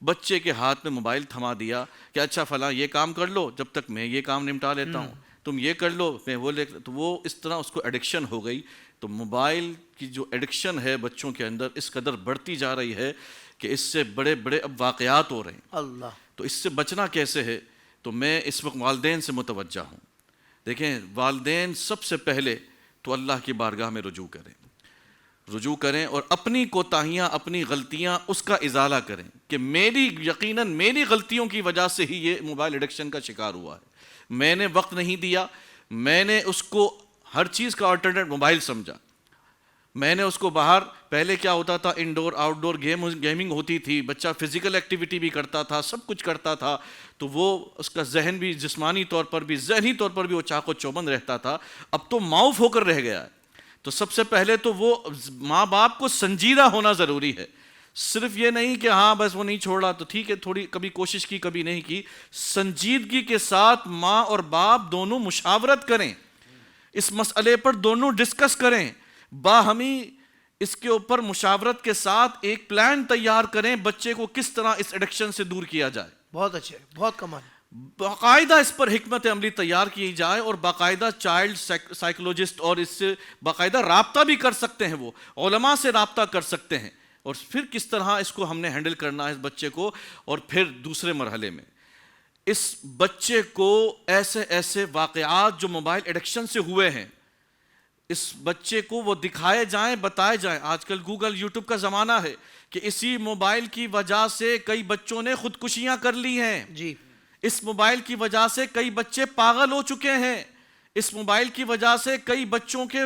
بچے کے ہاتھ میں موبائل تھما دیا کہ اچھا فلاں یہ کام کر لو جب تک میں یہ کام نمٹا لیتا ہوں، تم یہ کر لو میں وہ تو وہ اس طرح اس کو ایڈکشن ہو گئی۔ تو موبائل کی جو ایڈکشن ہے بچوں کے اندر اس قدر بڑھتی جا رہی ہے کہ اس سے بڑے بڑے اب واقعات ہو رہے ہیں۔ اللہ، تو اس سے بچنا کیسے ہے؟ تو میں اس وقت والدین سے متوجہ ہوں۔ دیکھیں، والدین سب سے پہلے تو اللہ کی بارگاہ میں رجوع کریں اور اپنی کوتاہیاں، اپنی غلطیاں اس کا ازالہ کریں کہ یقیناً میری غلطیوں کی وجہ سے ہی یہ موبائل ایڈکشن کا شکار ہوا ہے۔ میں نے وقت نہیں دیا، میں نے اس کو ہر چیز کا آلٹرنیٹ موبائل سمجھا۔ میں نے اس کو باہر، پہلے کیا ہوتا تھا، انڈور آؤٹ ڈور گیمنگ ہوتی تھی، بچہ فزیکل ایکٹیویٹی بھی کرتا تھا، سب کچھ کرتا تھا، تو وہ اس کا ذہن بھی جسمانی طور پر بھی ذہنی طور پر بھی وہ چاق و چوبند رہتا تھا۔ اب تو معاف ہو کر رہ گیا ہے۔ تو سب سے پہلے تو وہ ماں باپ کو سنجیدہ ہونا ضروری ہے۔ صرف یہ نہیں کہ ہاں بس وہ نہیں چھوڑا تو ٹھیک ہے، تھوڑی کبھی کوشش کی کبھی نہیں کی۔ سنجیدگی کے ساتھ ماں اور باپ دونوں مشاورت کریں، اس مسئلے پر دونوں ڈسکس کریں، باہمی اس کے اوپر مشاورت کے ساتھ ایک پلان تیار کریں بچے کو کس طرح اس ایڈکشن سے دور کیا جائے۔ بہت اچھے، بہت کمال۔ باقاعدہ اس پر حکمت عملی تیار کی جائے اور باقاعدہ چائلڈ سائیکولوجسٹ اور اس سے باقاعدہ رابطہ بھی کر سکتے ہیں، وہ علماء سے رابطہ کر سکتے ہیں، اور پھر کس طرح اس کو ہم نے ہینڈل کرنا ہے اس بچے کو۔ اور پھر دوسرے مرحلے میں اس بچے کو ایسے واقعات جو موبائل ایڈکشن سے ہوئے ہیں، اس بچے کو وہ دکھائے جائیں، بتائے جائیں۔ آج کل گوگل یوٹیوب کا زمانہ ہے کہ اسی موبائل کی وجہ سے کئی بچوں نے خودکشیاں کر لی ہیں۔ جی، اس موبائل کی وجہ سے کئی بچے پاگل ہو چکے ہیں، اس موبائل کی وجہ سے کئی بچوں کے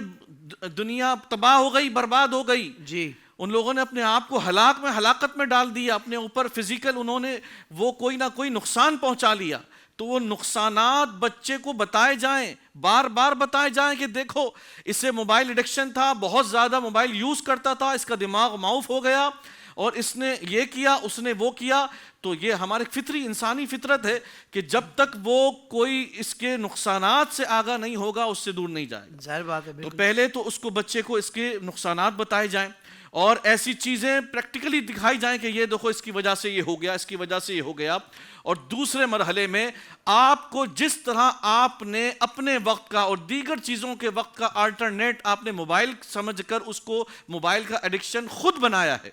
دنیا تباہ ہو گئی، برباد ہو گئی۔ جی، ان لوگوں نے اپنے آپ کو ہلاکت میں ڈال دیا، اپنے اوپر فزیکل انہوں نے وہ کوئی نہ کوئی نقصان پہنچا لیا۔ تو وہ نقصانات بچے کو بتائے جائیں، بار بار بتائے جائیں کہ دیکھو اسے موبائل ایڈکشن تھا، بہت زیادہ موبائل یوز کرتا تھا، اس کا دماغ معاف ہو گیا اور اس نے یہ کیا، اس نے وہ کیا۔ تو یہ ہمارے فطری انسانی فطرت ہے کہ جب تک وہ کوئی اس کے نقصانات سے آگاہ نہیں ہوگا اس سے دور نہیں جائے گا۔ ظاہر بات ہے، تو بالکل۔ پہلے تو اس کو بچے کو اس کے نقصانات بتائے جائیں اور ایسی چیزیں پریکٹیکلی دکھائی جائیں کہ یہ دیکھو اس کی وجہ سے یہ ہو گیا، اس کی وجہ سے یہ ہو گیا۔ اور دوسرے مرحلے میں آپ کو جس طرح آپ نے اپنے وقت کا اور دیگر چیزوں کے وقت کا آلٹرنیٹ آپ نے موبائل سمجھ کر اس کو موبائل کا ایڈکشن خود بنایا ہے،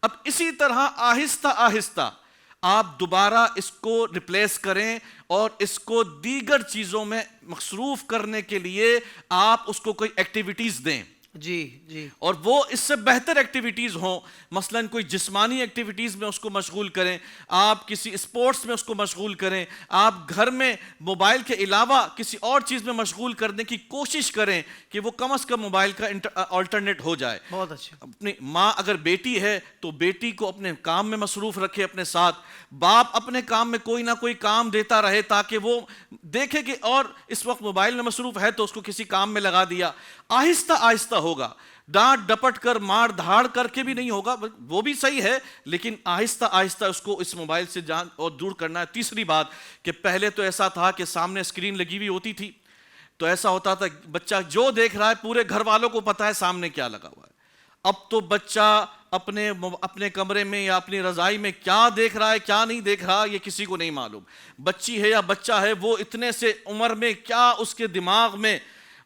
اب اسی طرح آہستہ آہستہ آپ دوبارہ اس کو ریپلیس کریں اور اس کو دیگر چیزوں میں مصروف کرنے کے لیے آپ اس کو کوئی ایکٹیویٹیز دیں۔ جی جی اور وہ اس سے بہتر ایکٹیویٹیز ہوں، مثلاً کوئی جسمانی ایکٹیویٹیز میں اس کو مشغول کریں، آپ کسی اسپورٹس میں اس کو مشغول کریں، آپ گھر میں موبائل کے علاوہ کسی اور چیز میں مشغول کرنے کی کوشش کریں کہ وہ کم از کم موبائل کا آلٹرنیٹ ہو جائے۔ بہت اچھا۔ اپنی ماں اگر بیٹی ہے تو بیٹی کو اپنے کام میں مصروف رکھے اپنے ساتھ، باپ اپنے کام میں کوئی نہ کوئی کام دیتا رہے تاکہ وہ دیکھے کہ اور اس وقت موبائل میں مصروف ہے تو اس کو کسی کام میں لگا دیا۔ آہستہ آہستہ ہوگا، ڈانٹ ڈپٹ کر مار دھاڑ کر کے بھی نہیں ہوگا، وہ بھی صحیح ہے، لیکن آہستہ آہستہ اس کو اس موبائل سے جان اور دور کرنا ہے۔ تیسری بات کہ پہلے تو ایسا تھا کہ سامنے اسکرین لگی ہوئی ہوتی تھی تو ایسا ہوتا تھا بچہ جو دیکھ رہا ہے پورے گھر والوں کو پتا ہے سامنے کیا لگا ہوا ہے۔ اب تو بچہ اپنے کمرے میں یا اپنی رضائی میں کیا دیکھ رہا ہے کیا نہیں دیکھ رہا یہ کسی کو نہیں معلوم۔ بچی ہے یا بچہ ہے، وہ اتنے سے عمر میں کیا اس کے دماغ میں،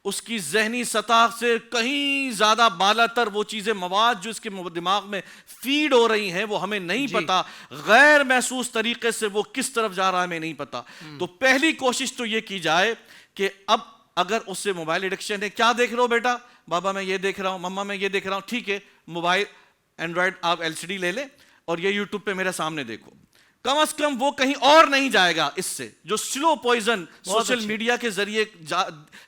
اس کی ذہنی سطح سے کہیں زیادہ بالا تر وہ چیزیں، مواد جو اس کے دماغ میں فیڈ ہو رہی ہیں وہ ہمیں نہیں پتا، غیر محسوس طریقے سے وہ کس طرف جا رہا ہے ہمیں نہیں پتا۔ تو پہلی کوشش تو یہ کی جائے کہ اب اگر اس سے موبائل ایڈکشن ہے، کیا دیکھ رہے ہو بیٹا؟ بابا میں یہ دیکھ رہا ہوں، مما میں یہ دیکھ رہا ہوں، ٹھیک ہے موبائل اینڈرائڈ آپ LCD لے لیں اور یہ یوٹیوب پہ میرے سامنے دیکھو۔ کم از کم وہ کہیں اور نہیں جائے گا، اس سے جو سلو پوائزن سوشل میڈیا کے ذریعے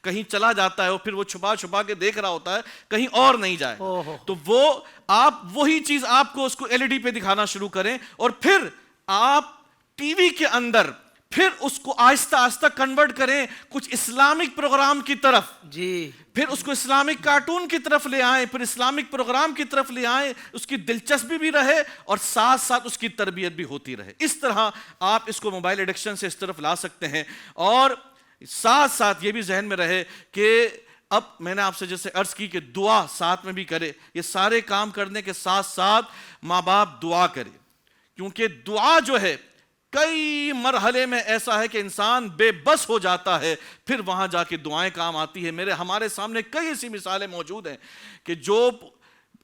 کہیں چلا جاتا ہے اور پھر وہ چھپا چھپا کے دیکھ رہا ہوتا ہے، کہیں اور نہیں جائے۔ تو وہ آپ وہی چیز آپ کو اس کو LED پہ دکھانا شروع کریں اور پھر آپ ٹی وی کے اندر پھر اس کو آہستہ آہستہ کنورٹ کریں کچھ اسلامک پروگرام کی طرف، جی پھر اس کو اسلامک کارٹون کی طرف لے آئیں، پھر اسلامک پروگرام کی طرف لے آئیں، اس کی دلچسپی بھی رہے اور ساتھ ساتھ اس کی تربیت بھی ہوتی رہے۔ اس طرح آپ اس کو موبائل ایڈکشن سے اس طرف لا سکتے ہیں۔ اور ساتھ ساتھ یہ بھی ذہن میں رہے کہ اب میں نے آپ سے جیسے عرض کی کہ دعا ساتھ میں بھی کرے، یہ سارے کام کرنے کے ساتھ ساتھ ماں باپ دعا کرے، کیونکہ دعا جو ہے کئی مرحلے میں ایسا ہے کہ انسان بے بس ہو جاتا ہے، پھر وہاں جا کے دعائیں کام آتی ہے۔ ہمارے سامنے کئی ایسی مثالیں موجود ہیں کہ جو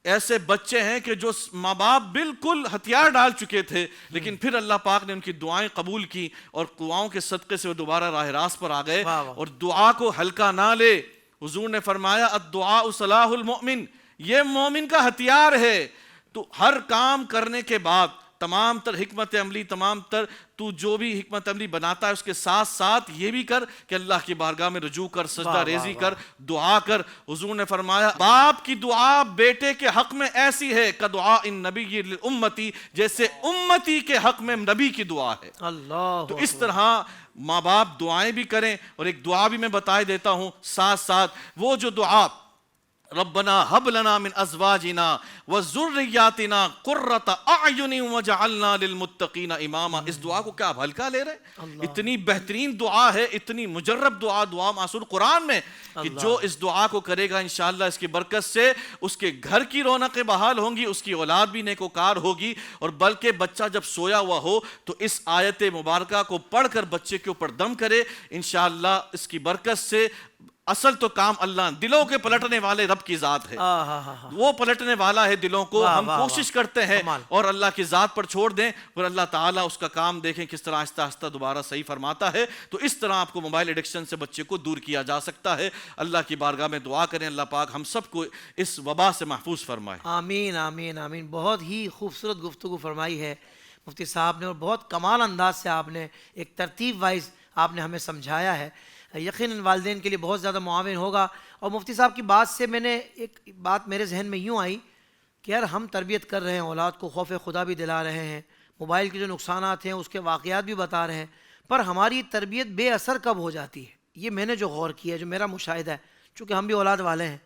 ایسے بچے ہیں کہ جو ماں باپ بالکل ہتھیار ڈال چکے تھے، لیکن پھر اللہ پاک نے ان کی دعائیں قبول کی اور دعاؤں کے صدقے سے وہ دوبارہ راہ راست پر آ گئے۔ اور دعا کو ہلکا نہ لے، حضور نے فرمایا الدعاء سلاح المؤمن، یہ مومن کا ہتھیار ہے۔ تو ہر کام کرنے کے بعد تمام تر حکمت عملی، تمام تر تو جو بھی حکمت عملی بناتا ہے اس کے ساتھ ساتھ یہ بھی کر کہ اللہ کی بارگاہ میں رجوع کر، سجدہ ریزی کر، دعا کر۔ حضور نے فرمایا باپ کی دعا بیٹے کے حق میں ایسی ہے کدعاء النبی لامتی، جیسے امتی کے حق میں نبی کی دعا ہے۔ اللہ تو اس طرح ماں باپ دعائیں بھی کریں، اور ایک دعا بھی میں بتا دیتا ہوں ساتھ ساتھ، وہ جو دعا ربنا ہب لنا من ازواجنا وذریاتنا قرۃ اعین وجعلنا للمتقین اماما، اس دعا کو کیا آپ ہلکا لے رہے ہیں؟ اتنی بہترین دعا ہے، اتنی مجرب دعا معصور قرآن میں کہ جو اس دعا کو کرے گا انشاءاللہ اس کی برکت سے اس کے گھر کی رونقیں بحال ہوں گی، اس کی اولاد بھی نیکوکار ہوگی، اور بلکہ بچہ جب سویا ہوا ہو تو اس آیت مبارکہ کو پڑھ کر بچے کے اوپر دم کرے، انشاءاللہ اس کی برکت سے۔ اصل تو کام اللہ، دلوں کے پلٹنے والے رب کی ذات ہے، وہ پلٹنے والا ہے دلوں کو، ہم کوشش کرتے ہیں اور اللہ کی ذات پر چھوڑ دیں، اور اللہ تعالیٰ اس کا کام دیکھیں کس طرح آہستہ آہستہ دوبارہ صحیح فرماتا ہے۔ تو اس طرح آپ کو موبائل ایڈکشن سے بچے کو دور کیا جا سکتا ہے۔ اللہ کی بارگاہ میں دعا کریں اللہ پاک ہم سب کو اس وبا سے محفوظ فرمائے۔ آمین آمین آمین۔ بہت ہی خوبصورت گفتگو فرمائی ہے مفتی صاحب نے، اور بہت کمال انداز سے آپ نے ایک ترتیب وائز آپ نے ہمیں سمجھایا ہے، یقیناً والدین کے لیے بہت زیادہ معاون ہوگا۔ اور مفتی صاحب کی بات سے میں نے ایک بات میرے ذہن میں یوں آئی کہ یار ہم تربیت کر رہے ہیں، اولاد کو خوف خدا بھی دلا رہے ہیں، موبائل کے جو نقصانات ہیں اس کے واقعات بھی بتا رہے ہیں، پر ہماری تربیت بے اثر کب ہو جاتی ہے؟ یہ میں نے جو غور کیا ہے، جو میرا مشاہدہ ہے، چونکہ ہم بھی اولاد والے ہیں،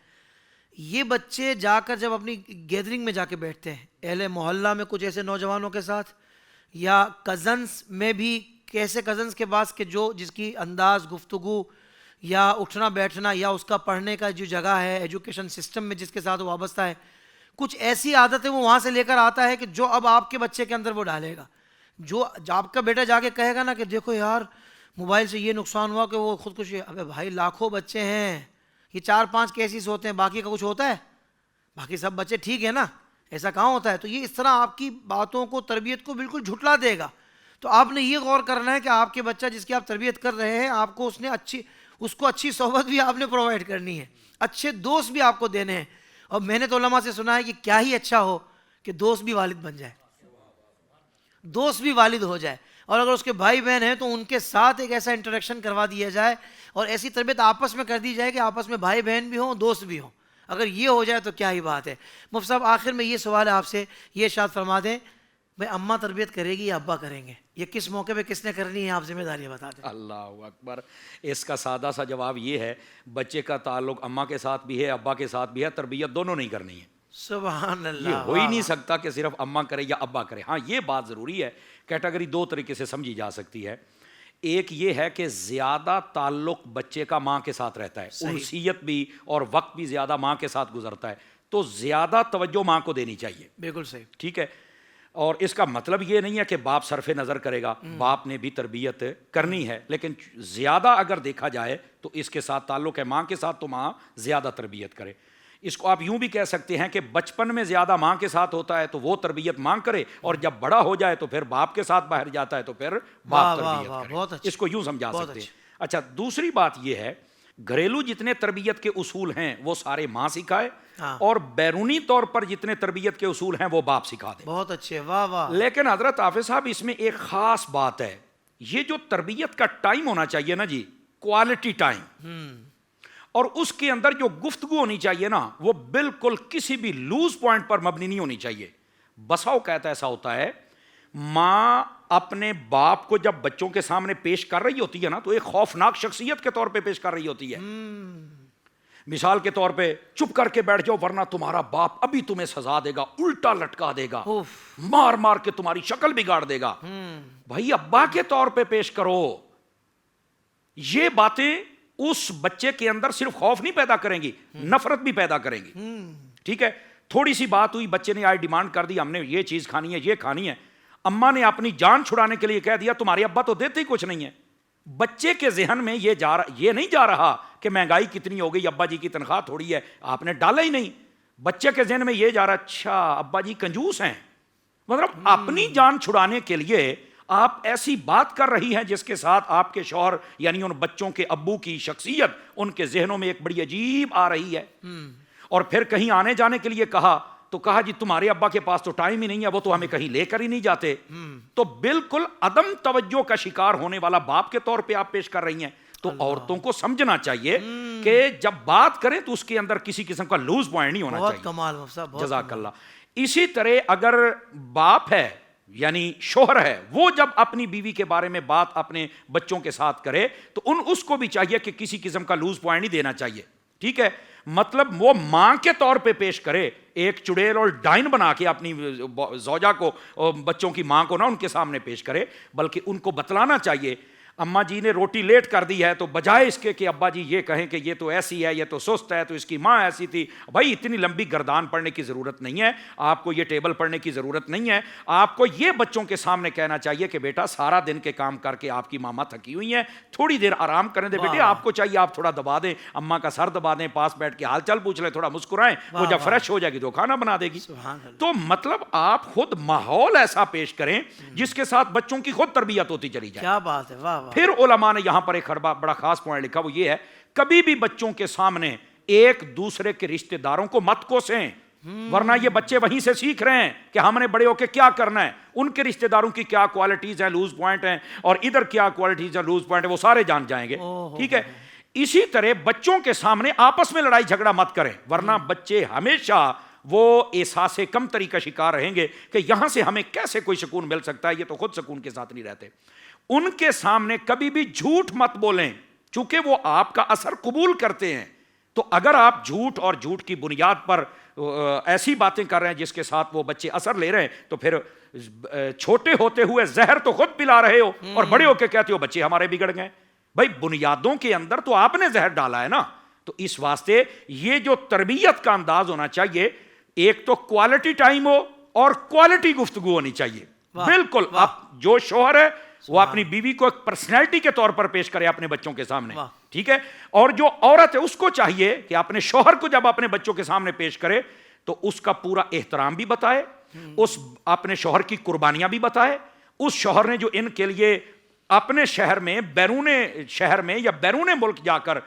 یہ بچے جا کر جب اپنی گیدرنگ میں جا کے بیٹھتے ہیں، اہل محلہ میں کچھ ایسے نوجوانوں کے ساتھ، یا کزنس میں بھی کیسے کزنس کے پاس کہ جس کی انداز گفتگو یا اٹھنا بیٹھنا یا اس کا پڑھنے کا جو جگہ ہے ایجوکیشن سسٹم میں جس کے ساتھ وابستہ ہے، کچھ ایسی عادتیں وہ وہاں سے لے کر آتا ہے کہ جو اب آپ کے بچے کے اندر وہ ڈالے گا۔ جو آپ کا بیٹا جا کے کہے گا نا کہ دیکھو یار موبائل سے یہ نقصان ہوا کہ وہ خودکشی، ابے بھائی لاکھوں بچے ہیں، یہ 4-5 کیسز ہوتے ہیں، باقی کا کچھ ہوتا ہے؟ باقی سب بچے ٹھیک ہے نا، ایسا کہاں ہوتا ہے؟ تو یہ اس طرح آپ کی باتوں کو، تربیت کو بالکل جھٹلا دے گا۔ تو آپ نے یہ غور کرنا ہے کہ آپ کے بچہ جس کی آپ تربیت کر رہے ہیں، آپ کو اس کو اچھی صحبت بھی آپ نے پرووائڈ کرنی ہے، اچھے دوست بھی آپ کو دینے ہیں، اور میں نے تو علماء سے سنا ہے کہ کیا ہی اچھا ہو کہ دوست بھی والد بن جائے, دوست بھی والد ہو جائے, اور اگر اس کے بھائی بہن ہیں تو ان کے ساتھ ایک ایسا انٹریکشن کروا دیا جائے اور ایسی تربیت آپس میں کر دی جائے کہ آپس میں بھائی بہن بھی ہوں, دوست بھی ہوں. اگر یہ ہو جائے تو کیا ہی بات ہے. مفتی صاحب آخر میں یہ سوال ہے آپ سے, یہ ارشاد فرما دیں بھائی اماں تربیت کرے گی یا ابا کریں گے, یہ کس موقع پہ کس نے کرنی ہے, آپ ذمہ داریاں بتا دیں. اللہ اکبر. اس کا سادہ سا جواب یہ ہے, بچے کا تعلق اماں کے ساتھ بھی ہے, ابا کے ساتھ بھی ہے, تربیت دونوں نہیں کرنی ہے. سبحان اللہ. یہ ہو ہی نہیں سکتا کہ صرف اماں کرے یا ابا کرے. ہاں یہ بات ضروری ہے, کیٹیگری دو طریقے سے سمجھی جا سکتی ہے. ایک یہ ہے کہ زیادہ تعلق بچے کا ماں کے ساتھ رہتا ہے, انسیت بھی اور وقت بھی زیادہ ماں کے ساتھ گزرتا ہے, تو زیادہ توجہ ماں کو دینی چاہیے. بالکل صحیح. ٹھیک ہے. اور اس کا مطلب یہ نہیں ہے کہ باپ صرف نظر کرے گا, باپ نے بھی تربیت کرنی ہے, لیکن زیادہ اگر دیکھا جائے تو اس کے ساتھ تعلق ہے ماں کے ساتھ, تو ماں زیادہ تربیت کرے. اس کو آپ یوں بھی کہہ سکتے ہیں کہ بچپن میں زیادہ ماں کے ساتھ ہوتا ہے تو وہ تربیت ماں کرے, اور جب بڑا ہو جائے تو پھر باپ کے ساتھ باہر جاتا ہے تو پھر باپ تربیت کرے. اس کو یوں سمجھا سکتے ہیں. اچھا, دوسری بات یہ ہے, گھریلو جتنے تربیت کے اصول ہیں وہ سارے ماں سکھائے, اور بیرونی طور پر جتنے تربیت کے اصول ہیں وہ باپ سکھا دے. بہت اچھے, واہ واہ. لیکن حضرت حافظ صاحب اس میں ایک خاص بات ہے, یہ جو تربیت کا ٹائم ہونا چاہیے نا جی, کوالٹی ٹائم, اور اس کے اندر جو گفتگو ہونی چاہیے نا وہ بالکل کسی بھی لوز پوائنٹ پر مبنی نہیں ہونی چاہیے. بسا اوقات ایسا ہوتا ہے ماں اپنے باپ کو جب بچوں کے سامنے پیش کر رہی ہوتی ہے نا تو ایک خوفناک شخصیت کے طور پہ پیش کر رہی ہوتی ہے. مثال کے طور پہ, چپ کر کے بیٹھ جاؤ ورنہ تمہارا باپ ابھی تمہیں سزا دے گا, الٹا لٹکا دے گا, مار مار کے تمہاری شکل بگاڑ دے گا. بھائی ابا کے طور پہ پیش کرو. یہ باتیں اس بچے کے اندر صرف خوف نہیں پیدا کریں گی, نفرت بھی پیدا کریں گی. ٹھیک ہے, تھوڑی سی بات ہوئی, بچے نے آج ڈیمانڈ کر دی ہم نے یہ چیز کھانی ہے, یہ کھانی ہے, اماں نے اپنی جان چھڑانے کے لیے کہہ دیا تمہارے ابا تو دیتے ہی کچھ نہیں ہے. بچے کے ذہن میں یہ نہیں جا رہا کہ مہنگائی کتنی ہو گئی, ابا جی کی تنخواہ تھوڑی ہے, آپ نے ڈالا ہی نہیں. بچے کے ذہن میں یہ جا رہا, اچھا ابا جی کنجوس ہیں. مطلب اپنی جان چھڑانے کے لیے آپ ایسی بات کر رہی ہیں جس کے ساتھ آپ کے شوہر یعنی ان بچوں کے ابو کی شخصیت ان کے ذہنوں میں ایک بڑی عجیب آ رہی ہے. اور پھر کہیں آنے جانے کے لیے کہا تو کہا جی تمہارے ابا کے پاس تو ٹائم ہی نہیں ہے, وہ تو ہمیں کہیں لے کر ہی نہیں جاتے. تو بالکل عدم توجہ کا شکار ہونے والا باپ کے طور پہ آپ پیش کر رہی ہیں. تو عورتوں کو سمجھنا چاہیے کہ جب بات کریں تو اس کے اندر کسی قسم کا لوز پوائنٹ نہیں ہونا چاہیے. بہت کمال صاحب, جزاک اللہ. اسی طرح اگر باپ ہے یعنی شوہر ہے, وہ جب اپنی بیوی کے بارے میں بات اپنے بچوں کے ساتھ کرے تو اس کو بھی چاہیے کہ کسی قسم کا لوز پوائنٹ نہیں دینا چاہیے. ٹھیک ہے, مطلب وہ ماں کے طور پہ پیش کرے, ایک چڑیل اور ڈائن بنا کے اپنی زوجہ کو, بچوں کی ماں کو نہ ان کے سامنے پیش کرے, بلکہ ان کو بتلانا چاہیے اماں جی نے روٹی لیٹ کر دی ہے تو بجائے اس کے کہ ابا جی یہ کہیں کہ یہ تو ایسی ہے, یہ تو سست ہے, تو اس کی ماں ایسی تھی, بھائی اتنی لمبی گردان پڑھنے کی ضرورت نہیں ہے, آپ کو یہ ٹیبل پڑھنے کی ضرورت نہیں ہے. آپ کو یہ بچوں کے سامنے کہنا چاہیے کہ بیٹا سارا دن کے کام کر کے آپ کی ماما تھکی ہوئی ہیں, تھوڑی دیر آرام کرنے دے بیٹے, آپ کو چاہیے آپ تھوڑا دبا دیں, اماں کا سر دبا دیں, پاس بیٹھ کے حال چال پوچھ لیں, تھوڑا مسکرائیں, وہ جب فریش ہو جائے گی تو کھانا بنا دے گی. تو مطلب آپ خود ماحول ایسا پیش کریں جس کے ساتھ بچوں کی خود تربیت ہوتی چلی جائے. کیا بات ہے, واہ واہ. پھر علماء نے یہاں پر ایک بڑا خاص پوائنٹ لکھا, وہ یہ ہے کبھی بھی بچوں کے سامنے ایک دوسرے کے رشتہ داروں کو مت کوسیں, ورنہ یہ بچے وہیں سے سیکھ رہے ہیں کہ ہم نے بڑے ہو کے کیا کرنا ہے, ان کے رشتہ داروں کی کیا کوالٹیز ہیں, لوز پوائنٹ ہیں, اور ادھر کیا کوالٹیز ہیں, لوز پوائنٹ ہیں, وہ سارے جان جائیں گے. ٹھیک ہے, اسی طرح بچوں کے سامنے آپس میں لڑائی جھگڑا مت کریں, ورنہ بچے ہمیشہ وہ احساس کمتری کا شکار رہیں گے کہ یہاں سے ہمیں کیسے کوئی سکون مل سکتا ہے, یہ تو خود سکون کے ساتھ نہیں رہتے. ان کے سامنے کبھی بھی جھوٹ مت بولیں, چونکہ وہ آپ کا اثر قبول کرتے ہیں. تو اگر آپ جھوٹ اور جھوٹ کی بنیاد پر ایسی باتیں کر رہے ہیں جس کے ساتھ وہ بچے اثر لے رہے ہیں, تو پھر چھوٹے ہوتے ہوئے زہر تو خود پلا رہے ہو اور بڑے ہو کے کہتے ہو بچے ہمارے بگڑ گئے. بھائی بنیادوں کے اندر تو آپ نے زہر ڈالا ہے نا. تو اس واسطے یہ جو تربیت کا انداز ہونا چاہیے, ایک تو کوالٹی ٹائم ہو اور کوالٹی گفتگو ہونی چاہیے. بالکل, آپ جو شوہر ہے وہ اپنی بیوی کو ایک پرسنالٹی کے طور پر پیش کرے اپنے بچوں کے سامنے. ٹھیک ہے, اور جو عورت ہے اس کو چاہیے کہ اپنے شوہر کو جب اپنے بچوں کے سامنے پیش کرے تو اس کا پورا احترام بھی بتائے, اس اپنے شوہر کی قربانیاں بھی بتائے, اس شوہر نے جو ان کے لیے اپنے شہر میں, بیرون شہر میں یا بیرون ملک جا کر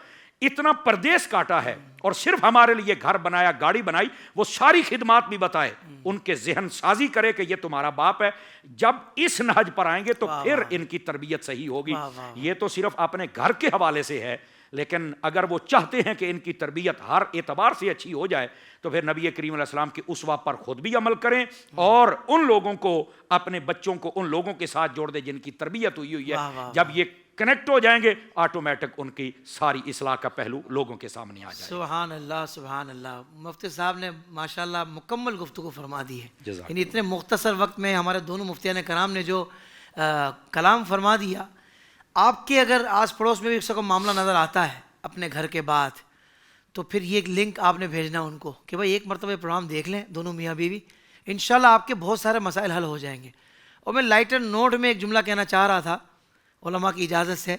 اتنا پردیس کاٹا ہے اور صرف ہمارے لیے گھر بنایا, گاڑی بنائی, وہ ساری خدمات بھی بتائے, ان کے ذہن سازی کرے کہ یہ تمہارا باپ ہے. جب اس نہج پر آئیں گے تو پھر ان کی تربیت صحیح ہوگی. یہ تو صرف اپنے گھر کے حوالے سے ہے, لیکن اگر وہ چاہتے ہیں کہ ان کی تربیت ہر اعتبار سے اچھی ہو جائے تو پھر نبی کریم علیہ السلام کی اسوہ پر خود بھی عمل کریں, اور ان لوگوں کو, اپنے بچوں کو ان لوگوں کے ساتھ جوڑ دیں جن کی تربیت ہوئی ہے. جب یہ کنیکٹ ہو جائیں گے آٹومیٹک ان کی ساری اصلاح کا پہلو لوگوں کے سامنے آ جائے. سبحان اللہ, سبحان اللہ. مفتی صاحب نے ماشاءاللہ مکمل گفتگو فرما دی ہے. یعنی اتنے مختصر وقت میں ہمارے دونوں مفتیان کرام نے جو کلام فرما دیا. آپ کے اگر آس پڑوس میں بھی اس کو معاملہ نظر آتا ہے اپنے گھر کے بعد, تو پھر یہ ایک لنک آپ نے بھیجنا ان کو کہ بھائی ایک مرتبہ پروگرام دیکھ لیں دونوں میاں بیوی, انشاءاللہ آپ کے بہت سارے مسائل حل ہو جائیں گے. اور میں لائٹر نوٹ میں ایک جملہ کہنا چاہ رہا تھا علماء کی اجازت سے,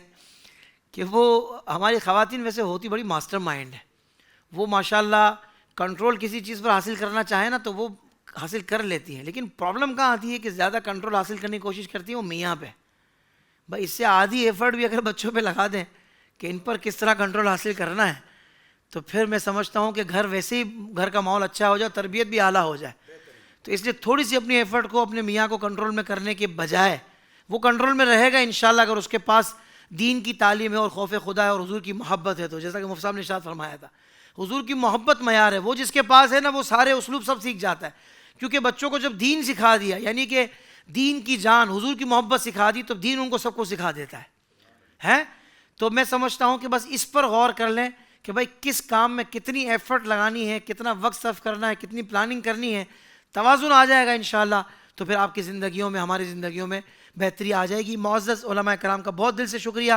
کہ وہ ہماری خواتین ویسے ہوتی بڑی ماسٹر مائنڈ ہے. وہ ماشاءاللہ کنٹرول کسی چیز پر حاصل کرنا چاہے نا تو وہ حاصل کر لیتی ہیں, لیکن پرابلم کہاں آتی ہے کہ زیادہ کنٹرول حاصل کرنے کی کوشش کرتی ہیں وہ میاں پہ. بھائی اس سے آدھی ایفرٹ بھی اگر بچوں پہ لگا دیں کہ ان پر کس طرح کنٹرول حاصل کرنا ہے, تو پھر میں سمجھتا ہوں کہ گھر ویسے ہی گھر کا ماحول اچھا ہو جائے, تربیت بھی اعلیٰ ہو جائے. تو اس لیے تھوڑی سی اپنی ایفرٹ کو اپنے میاں کو کنٹرول میں کرنے کے بجائے, وہ کنٹرول میں رہے گا انشاءاللہ اگر اس کے پاس دین کی تعلیم ہے اور خوف خدا ہے اور حضور کی محبت ہے. تو جیسا کہ مفتی صاحب نے ارشاد فرمایا تھا, حضور کی محبت معیار ہے, وہ جس کے پاس ہے نا وہ سارے اسلوب سب سیکھ جاتا ہے. کیونکہ بچوں کو جب دین سکھا دیا, یعنی کہ دین کی جان حضور کی محبت سکھا دی, تو دین ان کو سب کو سکھا دیتا ہے. تو میں سمجھتا ہوں کہ بس اس پر غور کر لیں کہ بھائی کس کام میں کتنی ایفرٹ لگانی ہے, کتنا وقت صرف کرنا ہے, کتنی پلاننگ کرنی ہے. توازن آ جائے گا انشاءاللہ تو پھر آپ کی زندگیوں میں, ہماری زندگیوں میں بہتری آ جائے گی. معزز علماء کرام کا بہت دل سے شکریہ,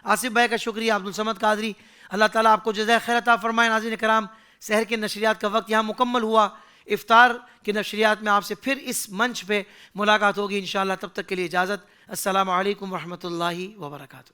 آصف بھائی کا شکریہ, عبدالصمد قادری, اللہ تعالیٰ آپ کو جزائے خیر عطا فرمائے. ناظرین کرام, سحر کے نشریات کا وقت یہاں مکمل ہوا. افطار کے نشریات میں آپ سے پھر اس منچ پہ ملاقات ہوگی انشاءاللہ. تب تک کے لیے اجازت. السلام علیکم ورحمۃ اللہ وبرکاتہ.